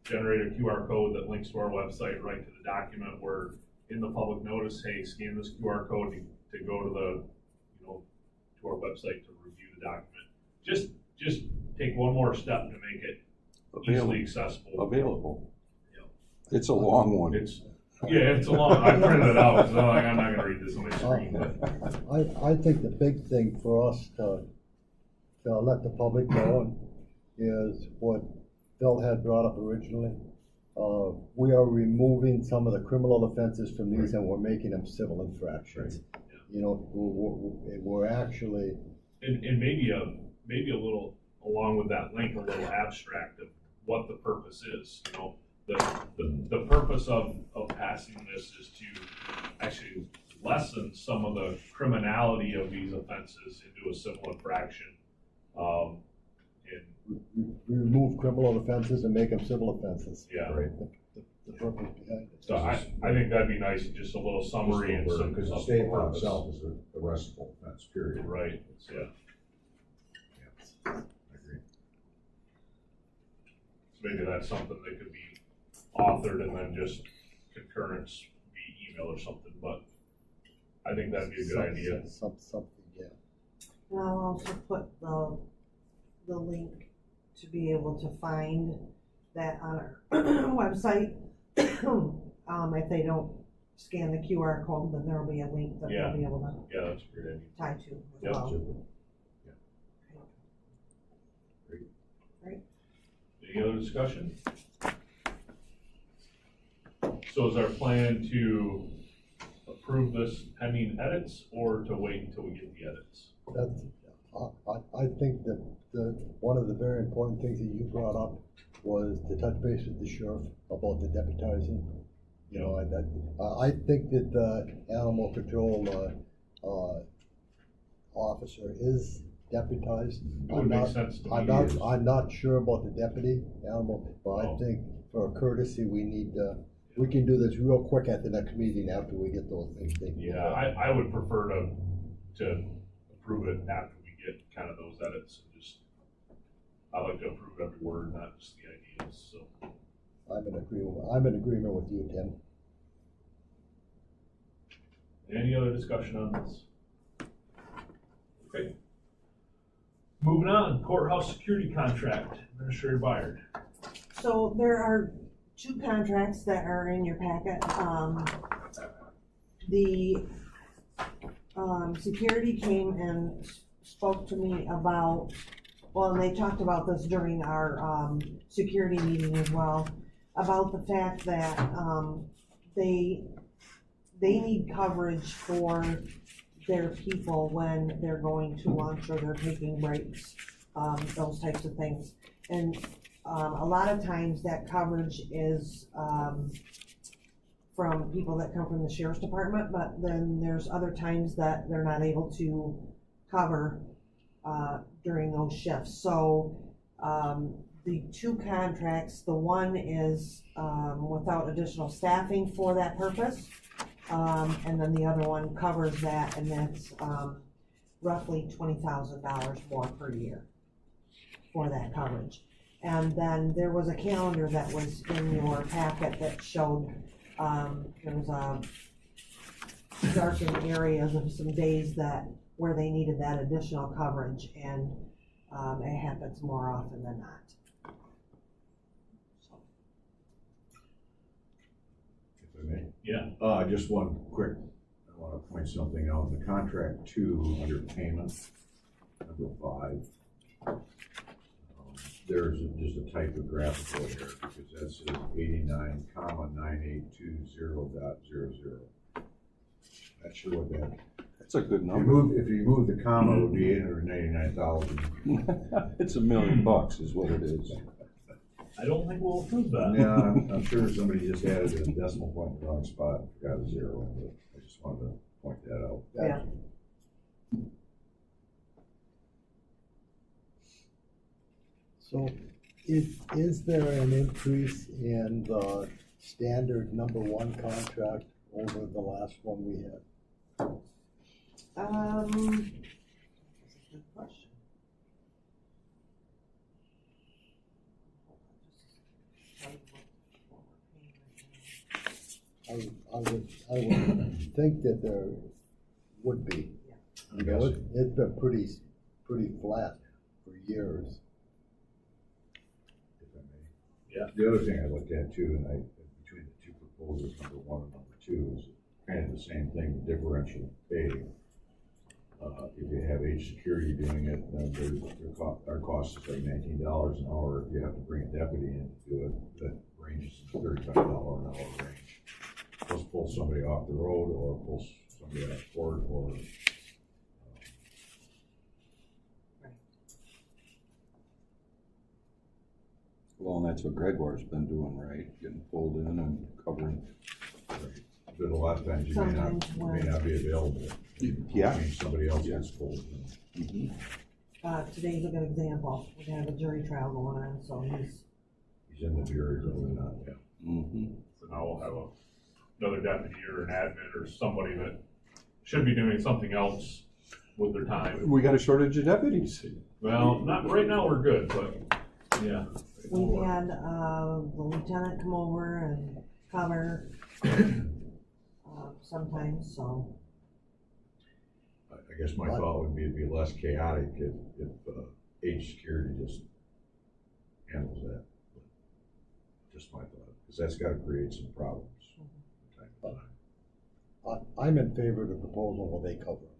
generate a QR code that links to our website right to the document, where in the public notice, hey, scan this QR code to go to the, to our website to review the document. Just take one more step to make it easily accessible. Available. Yep. It's a long one. It's a long, I printed it out, so I'm not gonna read this on my screen, but. I think the big thing for us to let the public know is what Phil had brought up originally. We are removing some of the criminal offenses from these, and we're making them civil infractions. We're actually. And maybe a little, along with that link, a little abstract of what the purpose is, The purpose of passing this is to actually lessen some of the criminality of these offenses into a civil infraction. Remove criminal offenses and make them civil offenses. Yeah. Right. The purpose behind it. So I think that'd be nice, just a little summary and some. Because the state law itself is a arrestable offense, period. Right, yeah. I agree. So maybe that's something that could be authored and then just concurrence via email or something, but I think that'd be a good idea. Something, yeah. And I'll also put the link to be able to find that on our website. If they don't scan the QR code, then there'll be a link that they'll be able to Yeah, that's a great idea. tie to as Yep. well. Any other discussion? So is our plan to approve this pending edits or to wait until we get the edits? I think that one of the very important things that you brought up was to touch base with the sheriff about the deputizing. I think that the animal control officer is deputized. It would make sense to me. I'm not sure about the deputy animal, but I Oh. think for courtesy, we can do this real quick at the next meeting after we get those things taken. Yeah, I would prefer to approve it after we get kind of those edits and just, I like to approve every word, not just the ideas, so. I'm in agreement with you, Tim. Any other discussion on this? Okay. Moving on, courthouse security contract, Administrator Byard. So there are two contracts that are in your packet. The security came and spoke to me about, well, and they talked about this during our security meeting as well, about the fact that they need coverage for their people when they're going to lunch or they're taking breaks, those types of things. And a lot of times that coverage is from people that come from the sheriff's department, but then there's other times that they're not able to cover during those shifts. So the two contracts, the one is without additional staffing for that purpose, and then the other one covers that, and that's roughly $20,000 more per year for that coverage. And then there was a calendar that was in your packet that showed there was darkened areas of some days where they needed that additional coverage, and it happens more often than not. If I may. Yeah. Just one quick, I want to point something out. The contract 2 under payment, number 5. there's just a typographical error, because that says 89,9820.00. Not sure what that. That's a good If you number. if you move the comma, it would be 899,000. It's $1 million is what it is. I don't think we'll approve that. Yeah, I'm sure somebody just added a decimal point in the wrong spot, got a zero, but I just wanted to point that out. Yeah. So is there an increase in the standard number one contract over the last one we had? That's a good question. I would think that there would be. You know, it's been pretty flat for years. If I may. Yeah. The other thing I looked at too, and between the two proposals, number one and number two, is kind of the same thing, differential pay. If you have H security doing it, then our cost is like $19 an hour. If you have to bring a deputy in to do it, that ranges in the $35 an hour range. Let's pull somebody off the road, or pull somebody out of court, or Well, and that's what Gregoire's been doing, right? Getting pulled in and covering. but a lot of times you may not be available. Yeah. I mean, somebody else gets pulled in. Today's a good example. We're gonna have a jury trial going on, so He's in the jury, really not. Mm-hmm. So now we'll have another deputy or an admin or somebody that should be doing something else with their time. We got a shortage of deputies. Well, not, right now we're good, but, yeah. we've had, the lieutenant come over and cover, sometimes, so. I guess my thought would be it'd be less chaotic if H security just handles that. Just my thought, because that's gotta create some problems. from time to time. I'm in favor of the proposal where they cover it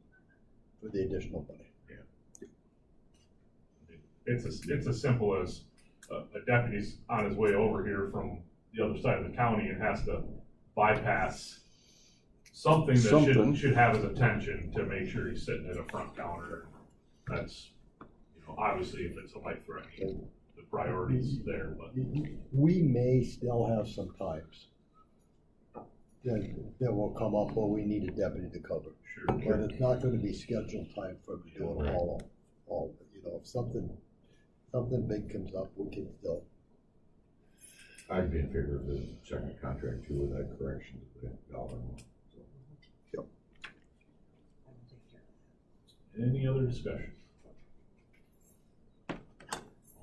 for the additional money. It's as simple as a deputy's on his way over here from the other side of the county and has to bypass something that should have his attention to make sure he's sitting at a front counter. That's, obviously if it's a life threatening, the priority's there, but. We may still have some times that will come up where we need a deputy to cover. Sure. But it's not gonna be scheduled time for him to do it all, if something big comes up, we can still. I'd be in favor of the second contract too, with that correction to the dollar amount. So, Any other discussion?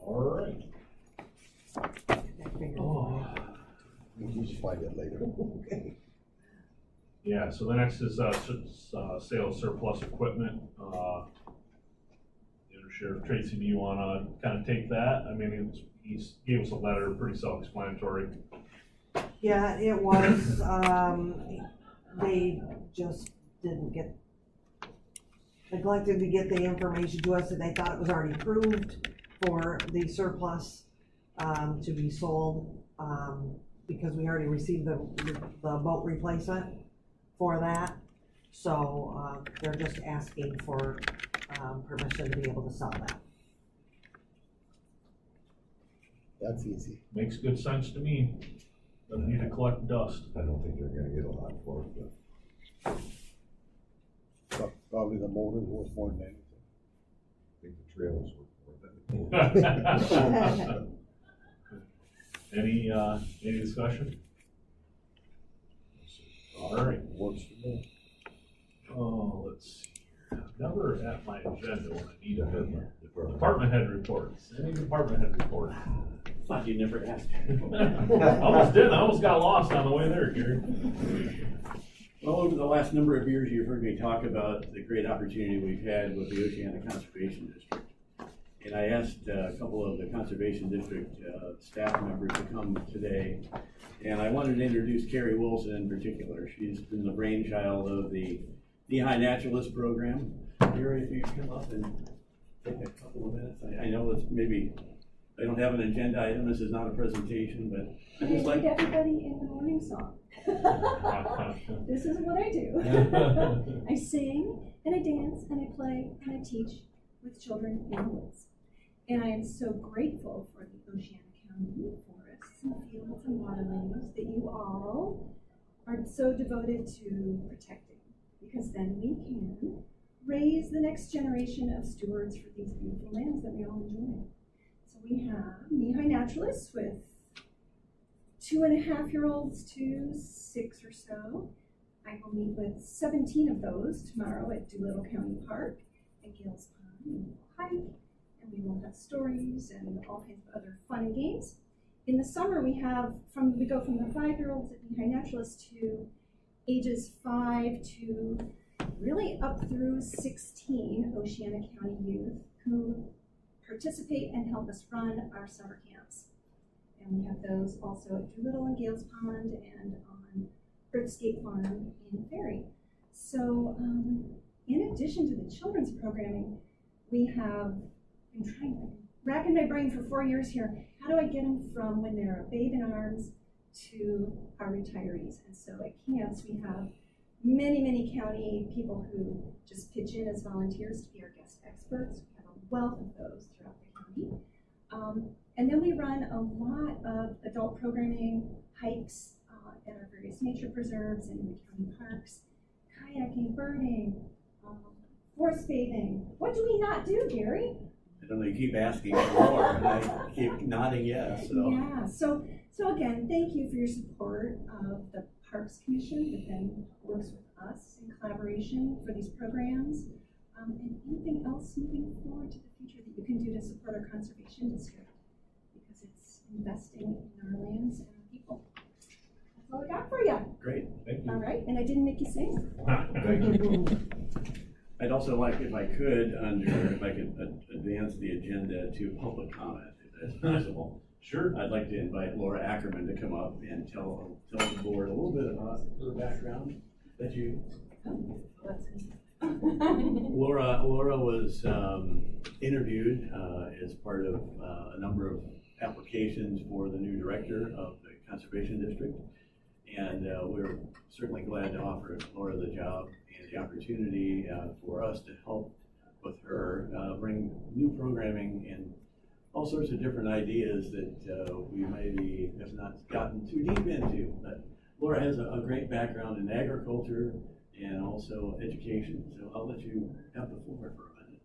All right. Oh. We'll just find it later. Okay. Yeah, so the next is, sale of surplus equipment. Sheriff Tracy, do you wanna kinda take that? I mean, he gave us a letter, pretty self-explanatory. Yeah, it was, they just neglected to get the information to us, and they thought it was already approved for the surplus, to be sold, because we already received the boat replacement for that. So, they're just asking for, permission to be able to sell that. That's easy. Makes good sense to me. Doesn't need to collect dust. I don't think they're gonna get a lot for it, but Probably the motor's worth more than anything. I think the trailers were for that. Any discussion? All right. Works for me. Oh, let's see here. Never at my agenda when I need it. Department. Department head reports. Any department head reports? Thought you never asked. Almost did. I almost got lost on the way there, Gary. Well, over the last number of years, you've heard me talk about the great opportunity we've had with the Oceana Conservation District. And I asked a couple of the Conservation District staff members to come today. And I wanted to introduce Carrie Wilson in particular. She's been the brainchild of the Lehigh Naturalist Program. Carrie, if you could come up and take a couple of minutes. I know it's maybe I don't have an agenda item, this is not a presentation, but I just like. Everybody in the morning song. This is what I do. I sing, and I dance, and I play, and I teach with children in the woods. And I am so grateful for the Oceana County forests and fields and waterways that you all are so devoted to protecting, because then we can raise the next generation of stewards for these beautiful lands that we all enjoy. So we have knee-high naturalists with 2.5-year-olds to 6 or so. I will meet with 17 of those tomorrow at Doolittle County Park at Gales Pond. And we'll hike, and we will have stories and all kinds of other fun and games. In the summer, we go from the 5-year-olds at knee-high naturalists to ages 5 to really up through 16 Oceana County youth who participate and help us run our summer camps. And we have those also at Doolittle and Gales Pond and on Earthscape Farm in Ferry. So in addition to the children's programming, we have been racking my brain for 4 years here. How do I get them from when they're a babe in arms to our retirees? And so at camps, we have many county people who just pitch in as volunteers to be our guest experts. We have a wealth of those throughout the county. And then we run a lot of adult programming, hikes at our various nature preserves and in the county parks, kayaking, birding, horse bathing. What do we not do, Gary? I don't know, you keep asking for more, and I keep nodding yes, so. Yeah, so again, thank you for your support of the Parks Commission that then works with us in collaboration for these programs. And anything else moving forward to the future that you can do to support our conservation district, because it's investing in our lands and our people. That's all I got for you. Great, thank you. All right, and I didn't make you sing. I'd also like, if I could advance the agenda to public comment, if that's possible. Sure. I'd like to invite Laura Ackerman to come up and tell the board a little bit about her background that you. Laura was interviewed as part of a number of applications for the new director of the Conservation District. And we're certainly glad to offer Laura the job and the opportunity for us to help with her bring new programming and all sorts of different ideas that we maybe have not gotten too deep into. But Laura has a great background in agriculture and also education, so I'll let you have the floor for a minute.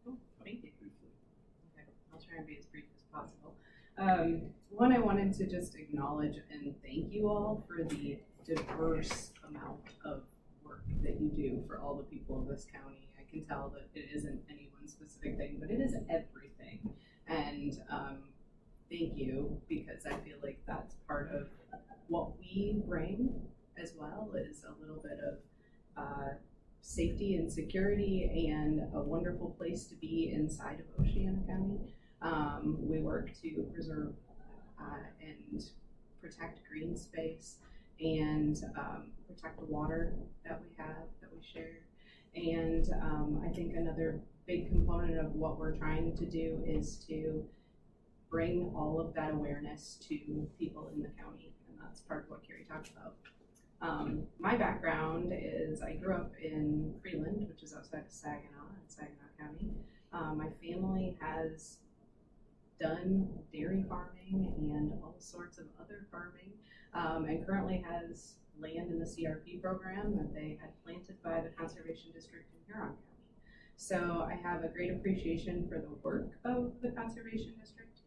Cool. Thank you. Okay. I'll try and be as brief as possible. One, I wanted to just acknowledge and thank you all for the diverse amount of work that you do for all the people of this county. I can tell that it isn't any one specific thing, but it is everything. And thank you, because I feel like that's part of what we bring as well, is a little bit of safety and security and a wonderful place to be inside of Oceana County. We work to preserve and protect green space and protect the water that we have, that we share. And I think another big component of what we're trying to do is to bring all of that awareness to people in the county, and that's part of what Carrie talked about. My background is I grew up in Freeland, which is outside of Saginaw in Saginaw County. My family has done dairy farming and all sorts of other farming, and currently has land in the CRP program that they had planted by the Conservation District in Huron County. So I have a great appreciation for the work of the Conservation District.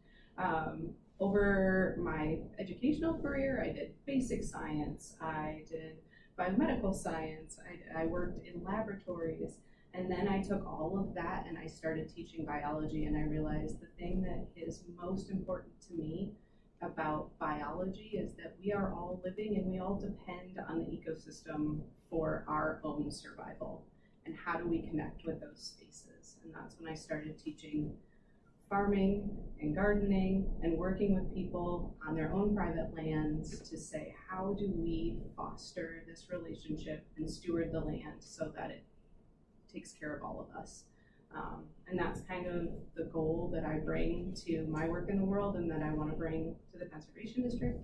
Over my educational career, I did basic science, I did biomedical science, I worked in laboratories, and then I took all of that and I started teaching biology, and I realized the thing that is most important to me about biology is that we are all living and we all depend on the ecosystem for our own survival. And how do we connect with those spaces? And that's when I started teaching farming and gardening and working with people on their own private lands to say, how do we foster this relationship and steward the land so that it takes care of all of us? And that's kind of the goal that I bring to my work in the world and that I want to bring to the Conservation District.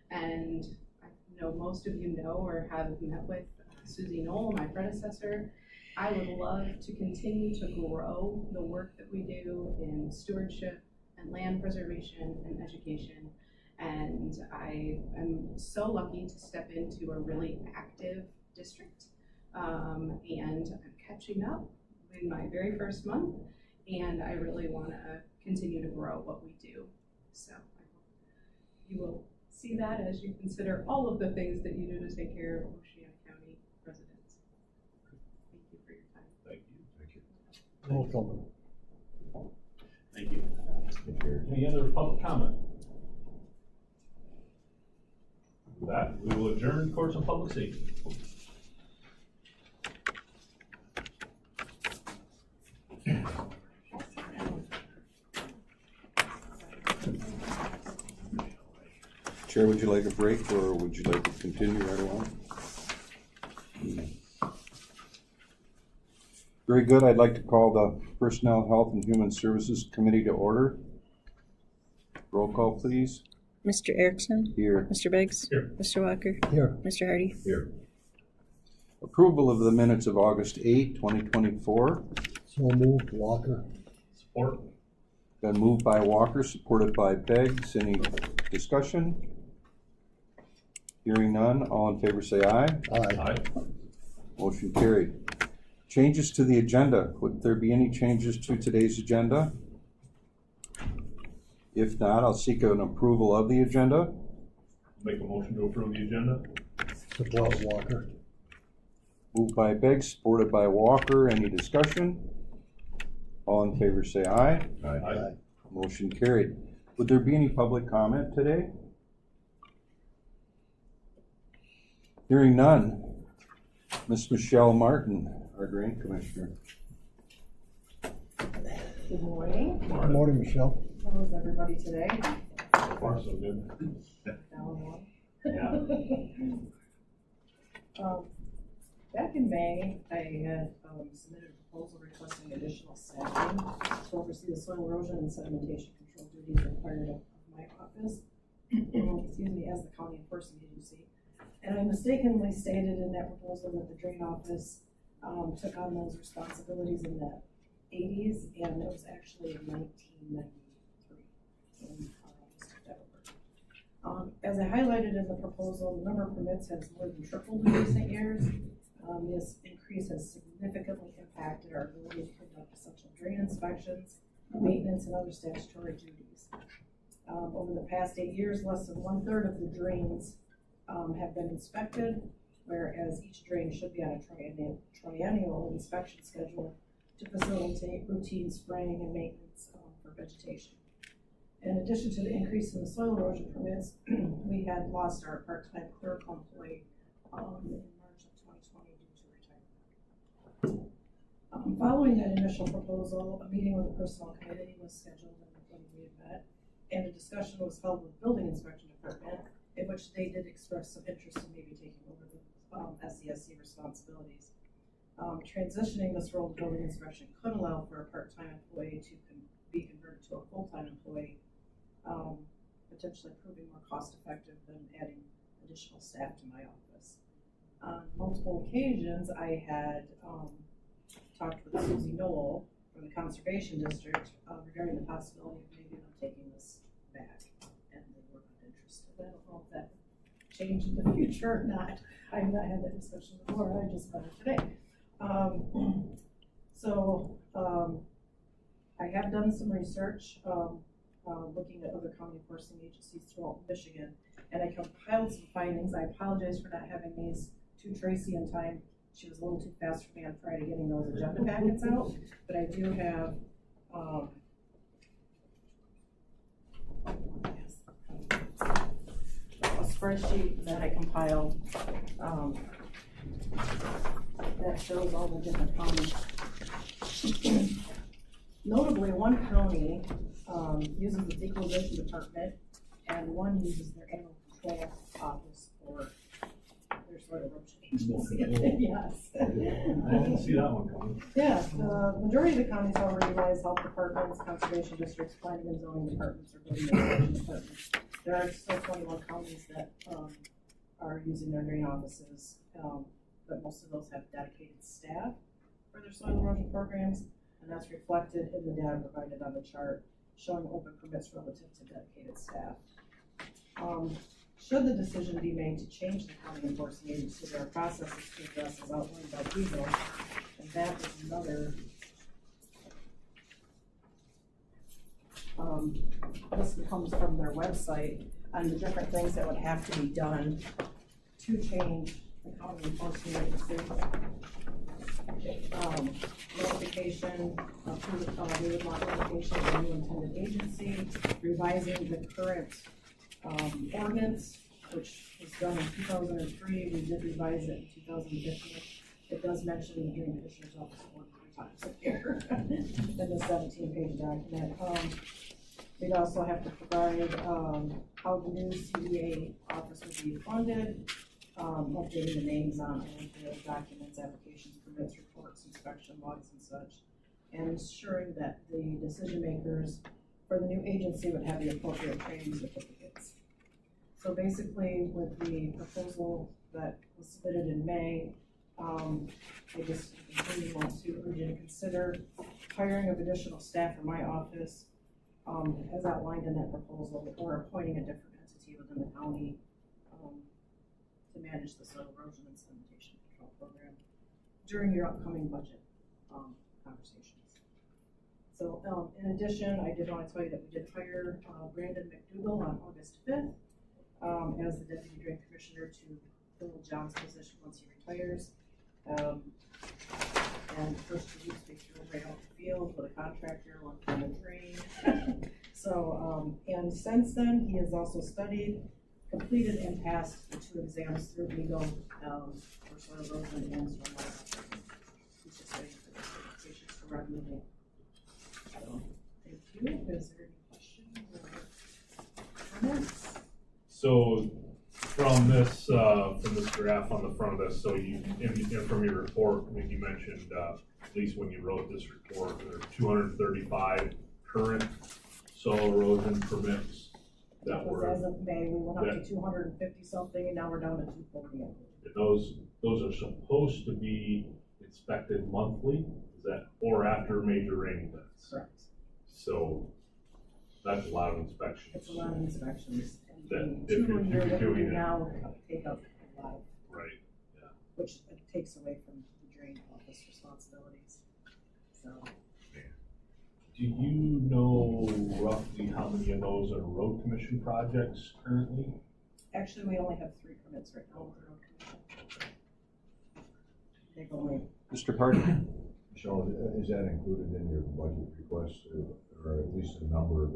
And I know most of you know or have met with Susie Knoll, my predecessor. I would love to continue to grow the work that we do in stewardship and land preservation and education. And I am so lucky to step into a really active district. And I'm catching up in my very first month, and I really want to continue to grow what we do. So I hope you will see that as you consider all of the things that you do to take care of Oceana County residents. Thank you for your time. Thank you. Thank you. Welcome. Thank you. Any other public comment? With that, we will adjourn courts of public safety. Chair, would you like a break or would you like to continue right along? Very good. I'd like to call the Personnel, Health, and Human Services Committee to order. Roll call, please. Mr. Erickson? Here. Mr. Beggs? Here. Mr. Walker? Here. Mr. Hardy? Here. Approval of the minutes of August 8, 2024. So moved, Walker. Support. Been moved by Walker, supported by Beggs. Any discussion? Hearing none, all in favor say aye. Aye. Aye. Motion carried. Changes to the agenda. Would there be any changes to today's agenda? If not, I'll seek an approval of the agenda. Make a motion to approve the agenda. Support, Walker. Moved by Beggs, supported by Walker. Any discussion? All in favor say aye. Aye. Motion carried. Would there be any public comment today? Hearing none. Ms. Michelle Martin, our Drain Commissioner. Good morning. Good morning, Michelle. How is everybody today? So far, so good. Yeah. Back in May, I had submitted a proposal requesting additional staffing to oversee the soil erosion and sedimentation control duties required of my office, excuse me, as the county enforcement agency. And I mistakenly stated in that proposal that the drain office took on those responsibilities in the 80s, and it was actually in 1993. And just took that over. As I highlighted in the proposal, the number of permits has more than tripled in recent years. This increase has significantly impacted our ability to conduct essential drain inspections, maintenance, and other statutory duties. Over the past 8 years, less than 1/3 of the drains have been inspected, whereas each drain should be on a triennial inspection schedule to facilitate routine spraying and maintenance for vegetation. In addition to the increase in the soil erosion permits, we had lost our part-time clerical employee in March of 2020 due to retirement. Following that initial proposal, a meeting with the personnel committee was scheduled and we had met, and a discussion was held with the building inspection department, in which they did express some interest in maybe taking over the SESC responsibilities. Transitioning this role to building inspection could allow for a part-time employee to be converted to a full-time employee, potentially proving more cost-effective than adding additional staff to my office. On multiple occasions, I had talked with Susie Knoll from the Conservation District regarding the possibility of maybe them taking this back, and they were not interested. I don't know if that changed in the future or not. I have not had that discussion before. I just met her today. I have done some research looking at other county enforcement agencies throughout Michigan, and I compiled some findings. I apologize for not having these to Tracy in time. She was a little too fast for me on Friday getting those agenda packets out, but I do have a spreadsheet that I compiled that shows all the different counties. Notably, one county uses the equalization department, and one uses their animal control office for their soil erosion agency. Yes. I didn't see that one coming. Yeah, the majority of the counties already utilize health departments, conservation districts, planning and zoning departments, or building inspection departments. There are still 21 counties that are using their drain offices, but most of those have dedicated staff for their soil erosion programs, and that's reflected in the data provided on the chart showing open permits relative to dedicated staff. Should the decision be made to change the county enforcing agency, there are processes to address as outlined by Beagle, and that is another. This comes from their website on the different things that would have to be done to change the county enforcing agency. Notification, we would want notification of the new intended agency, revising the current ordinance, which was done in 2003, we did revise it in 2015. It does mention the Drain Commissioner's Office 1 or 3 times a year in the 17-page document. We'd also have to provide how the new CDA office would be funded, updating the names on all of the documents, applications, permits, reports, inspection logs, and such, and ensuring that the decision makers for the new agency would have the appropriate training certificates. So basically, with the proposal that was submitted in May, I just continue want to urge you to consider hiring of additional staff in my office, as outlined in that proposal, or appointing a different entity within the county to manage the soil erosion and sedimentation control program during your upcoming budget conversations. So in addition, I did want to tell you that we did hire Brandon McDougall on August 5th as the Deputy Drain Commissioner to fill John's position once he retires. And the first 2 weeks we threw right out the field with a contractor working on the drain. So, and since then, he has also studied, completed, and passed the 2 exams through Beagle for soil erosion and stormwater. He's just waiting for the certifications to run with it. So, thank you. Is there any questions or comments? So from this graph on the front of this, so you, and from your report, I mean, you mentioned, at least when you wrote this report, there are 235 current soil erosion permits that were. As of May, we went up to 250 something, and now we're down to 240. And those are supposed to be inspected monthly, is that, or after major rain events? Correct. So that's a lot of inspections. It's a lot of inspections. That The if 2 a year that we doing do it. now take up a lot of, Right, yeah. which takes away from the drain office responsibilities. So, Do you know roughly how many of those are road commission projects currently? actually, we only have 3 permits right now with the road commission. They've only, Mr. Hardy? Michelle, is that included in your budget request, or at least a number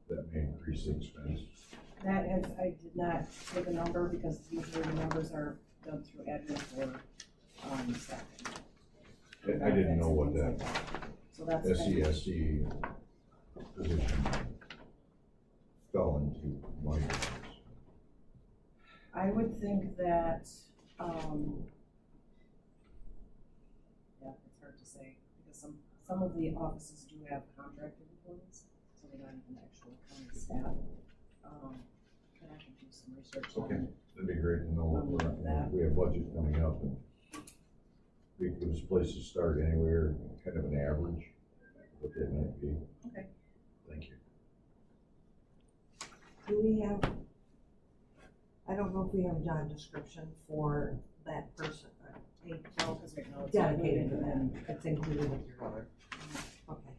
that may increase the expense? that is, I did not give a number because usually the numbers are done through admin for staffing. I didn't know what that So that's. SESC position fell into my hands. I would think that, yeah, it's hard to say, because some of the offices do have contracted employees, so they don't have an actual county staff. But I can do some research on Okay, it. that'd be great to know what we have budget coming up, and we could this place to start anywhere, kind of an average, what that might be. Okay. Thank you. Do we have, I don't know if we have a job description for that person. No, because right now it's Dedicated to included that, it's included with your other. Okay.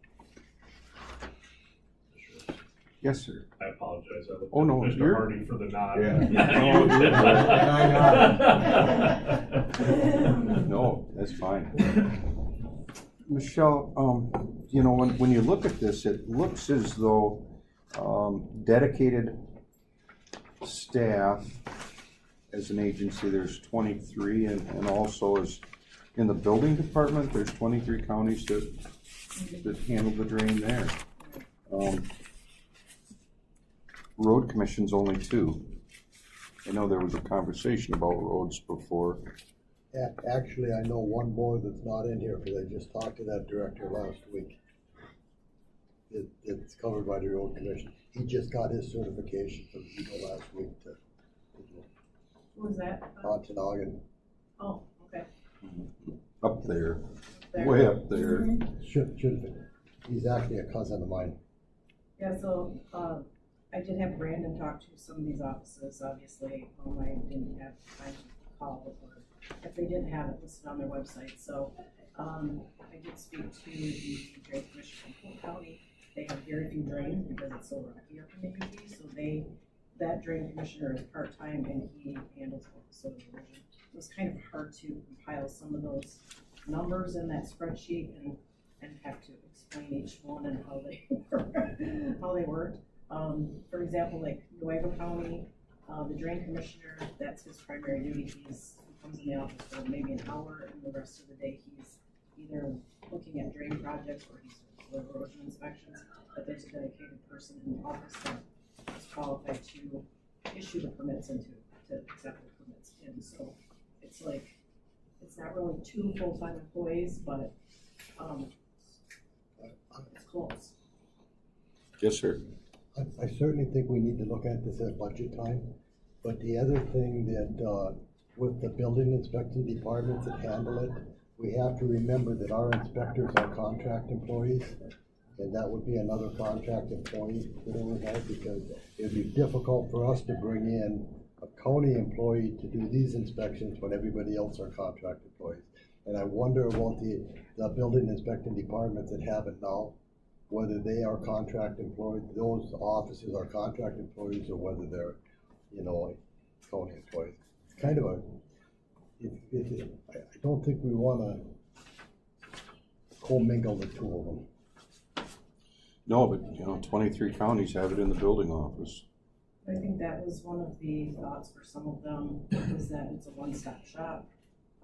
Yes, sir. I apologize. I looked Oh, at no, Mr. you're- Hardy for the nod. No, that's fine. Michelle, you know, when you look at this, it looks as though dedicated staff as an agency, there's 23, and also as in the building department, there's 23 counties that handle the drain there. Road commission's only 2. I know there was a conversation about roads before. Actually, I know one more that's not in here, because I just talked to that director last week. It's covered by the road commission. He just got his certification from Eagle last week to What was that? Ontonagon. Oh, okay. Up there, There. way up there. Should have been. He's actually a cousin of mine. Yeah, so, I did have Brandon talk to some of these offices, obviously, I didn't have time to call, or if they didn't have it listed on their website, so, I did speak to the drain commission from Polk County. They have very few drains because it's so rocky up in the UP, so that drain commissioner is part-time and he handles all the soil erosion. It was kind of hard to compile some of those numbers in that spreadsheet and have to explain each one and how they worked. For example, like Nuevo County, the drain commissioner, that's his primary duty. He comes in the office for maybe an hour, and the rest of the day he's either looking at drain projects or he's doing soil erosion inspections. But there's a dedicated person in the office that is qualified to issue the permits and to accept the permits in. So it's like, it's not really two full-time employees, but it's close. Yes, sir. I certainly think we need to look at this at budget time, but the other thing that, with the building inspection departments that handle it, we have to remember that our inspectors are contract employees, and that would be another contract employee that we have, because it'd be difficult for us to bring in a county employee to do these inspections when everybody else are contract employees. And I wonder about the building inspecting departments that have it now, whether they are contract employees, those offices are contract employees, or whether they're, county employees. It's kind of I don't think we wanna commingle the two of them. No, but 23 counties have it in the building office. I think that was one of the thoughts for some of them, is that it's a one-stop shop.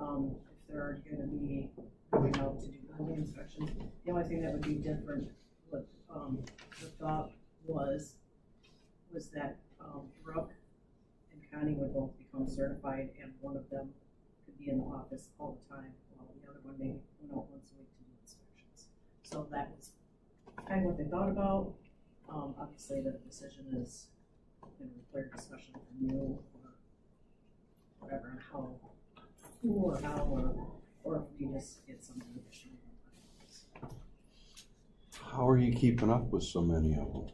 If they're gonna be going out to do building inspections, the only thing that would be different, what the thought was that Brooke and Connie would both become certified, and one of them could be in the office all the time, while the other one maybe went out once a week to do inspections. So that was kind of what they thought about. Obviously, the decision is going to require discussion from you, or whatever, who or how, or if we just get something additional. How are you keeping up with so many of them?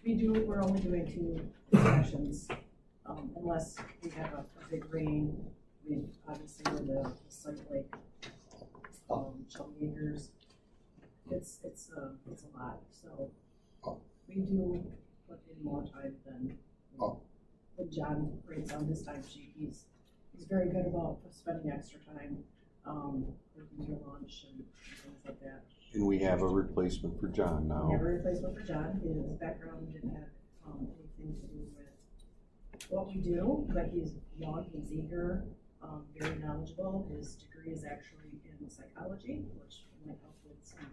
We're only doing 2 inspections, unless we have a big rain. We obviously with the site like Shelby Acres, it's a lot. So we do put in more time than what John rates on his time sheet. He's very good about spending extra time working through lunch and things like that. And we have a replacement for John now. We have a replacement for John. His background didn't have anything to do with what we do, but he's young, he's eager, very knowledgeable. His degree is actually in psychology, which might help with some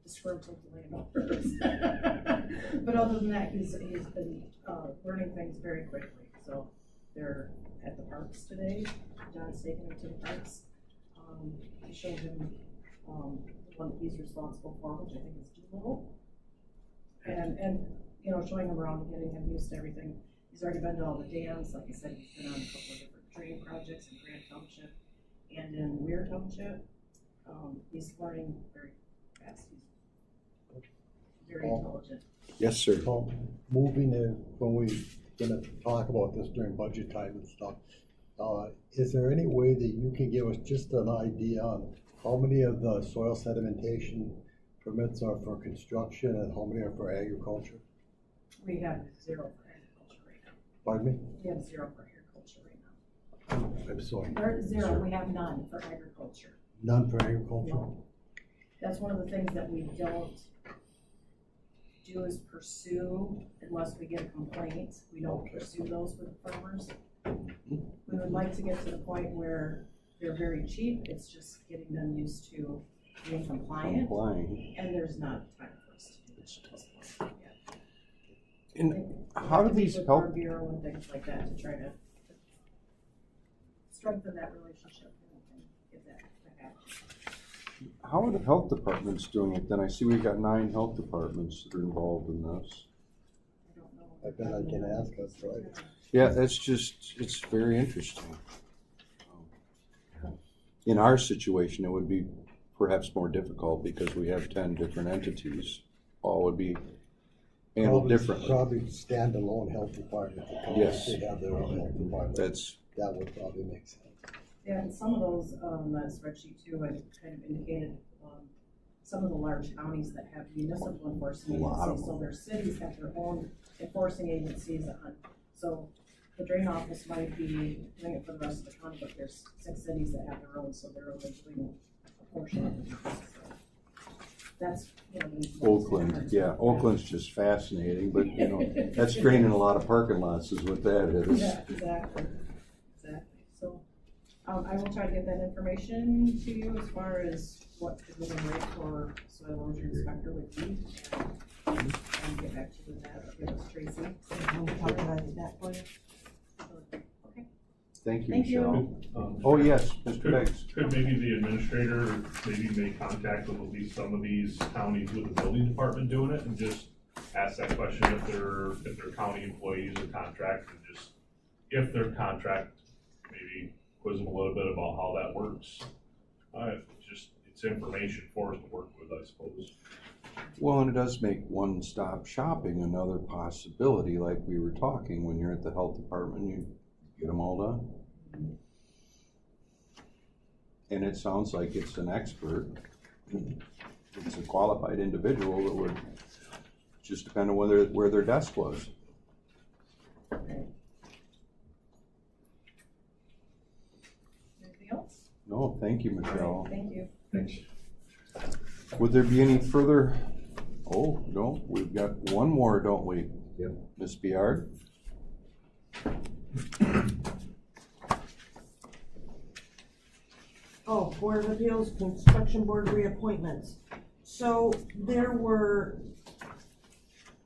disgruntled landowners. But other than that, he's been learning things very quickly. So they're at the parks today. John's taking him to the parks. He showed him the one that he's responsible for, which I think is Doolittle. And showing him around and getting him used to everything. He's already been to all the dams. Like I said, he's been on a couple of different drain projects in Grant Township and in Weir Township. He's learning very fast. He's very intelligent. Yes, sir. So, moving in, when we're gonna talk about this during budget time and stuff, is there any way that you can give us just an idea on how many of the soil sedimentation permits are for construction and how many are for agriculture? We have 0 for agriculture right now. Pardon me? We have 0 for agriculture right now. I'm sorry. Or 0, we have none for agriculture. None for agriculture? No. That's one of the things that we don't do is pursue unless we get a complaint. We don't pursue those with farmers. We would like to get to the point where they're very cheap. It's just getting them used to being compliant. And there's not time for us to do this at this point yet. And how do these With help? Farm Bureau and things like that to try to strengthen that relationship and get that to happen. How are the health departments doing it then? I see we've got 9 health departments that are involved in this. I don't know. I bet I can ask us, right? Yeah, it's very interesting. In our situation, it would be perhaps more difficult because we have 10 different entities. All would be handled differently. Probably standalone health department. Yes. They have their own health department. That would probably make sense. Yeah, and some of those, that spreadsheet too, I kind of indicated, some of the large counties that have municipal enforcement A lot of agencies, so their cities have their own enforcing agencies on. So the drain office might be doing it for the rest of the county, but there's 6 cities that have their own, so they're only doing a portion of it. So that's, you know. Oakland, yeah, Oakland's just fascinating, but you know, that's draining a lot of parking lots is what that is. Yeah, exactly. So, I will try to get that information to you as far as what the living rate for soil erosion inspector would be. And get back to you with that, with Tracy. Can we talk about that for you? Okay. Thank you, Thank you. Michelle. Oh, yes, Mr. Beggs. Could maybe the administrator maybe make contact with at least some of these counties with the building department doing it and just ask that question if they're county employees or contract, and just if they're contract, maybe quiz them a little bit about how that works. It's information for us to work with, I suppose. Well, and it does make one-stop shopping another possibility, like we were talking, when you're at the health department, you get them all done. And it sounds like it's an expert. It's a qualified individual that would just depend on where their desk was. Anything else? No, thank you, Michelle. All right, thank you. Thanks. Would there be any further? Oh, no, we've got one more, don't we? Yep. Ms. Biard? Oh, Board of Appeals, Construction Board reappointments. So there were,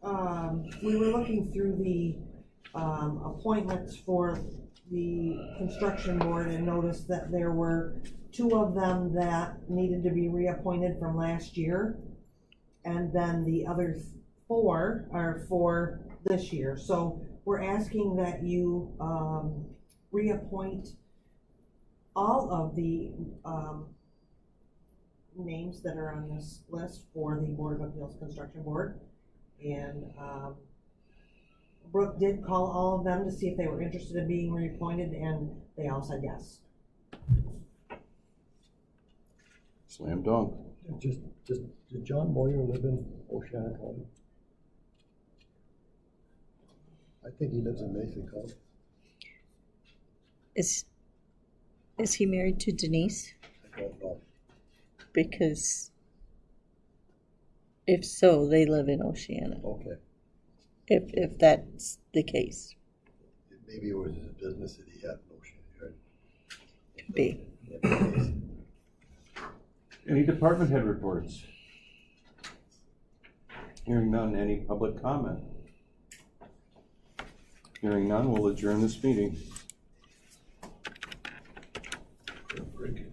we were looking through the appointments for the Construction Board and noticed that there were 2 of them that needed to be reappointed from last year. And then the other 4 are for this year. So we're asking that you reappoint all of the names that are on this list for the Board of Appeals Construction Board. And Brooke did call all of them to see if they were interested in being reappointed, and they all said yes. Slam dunk. Just, did John Moyer live in Oceana County? I think he lives in Mason County. Is he married to Denise? I don't know. Because if so, they live in Oceana. Okay. If that's the case. Maybe it was his business that he had in Oceana. Could be. Any department head reports? Hearing none, any public comment? Hearing none, we'll adjourn this meeting. Break. You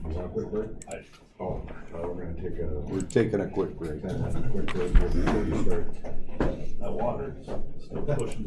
want a quick break? We're taking a quick break. Quick break before you start. That water is still pushing.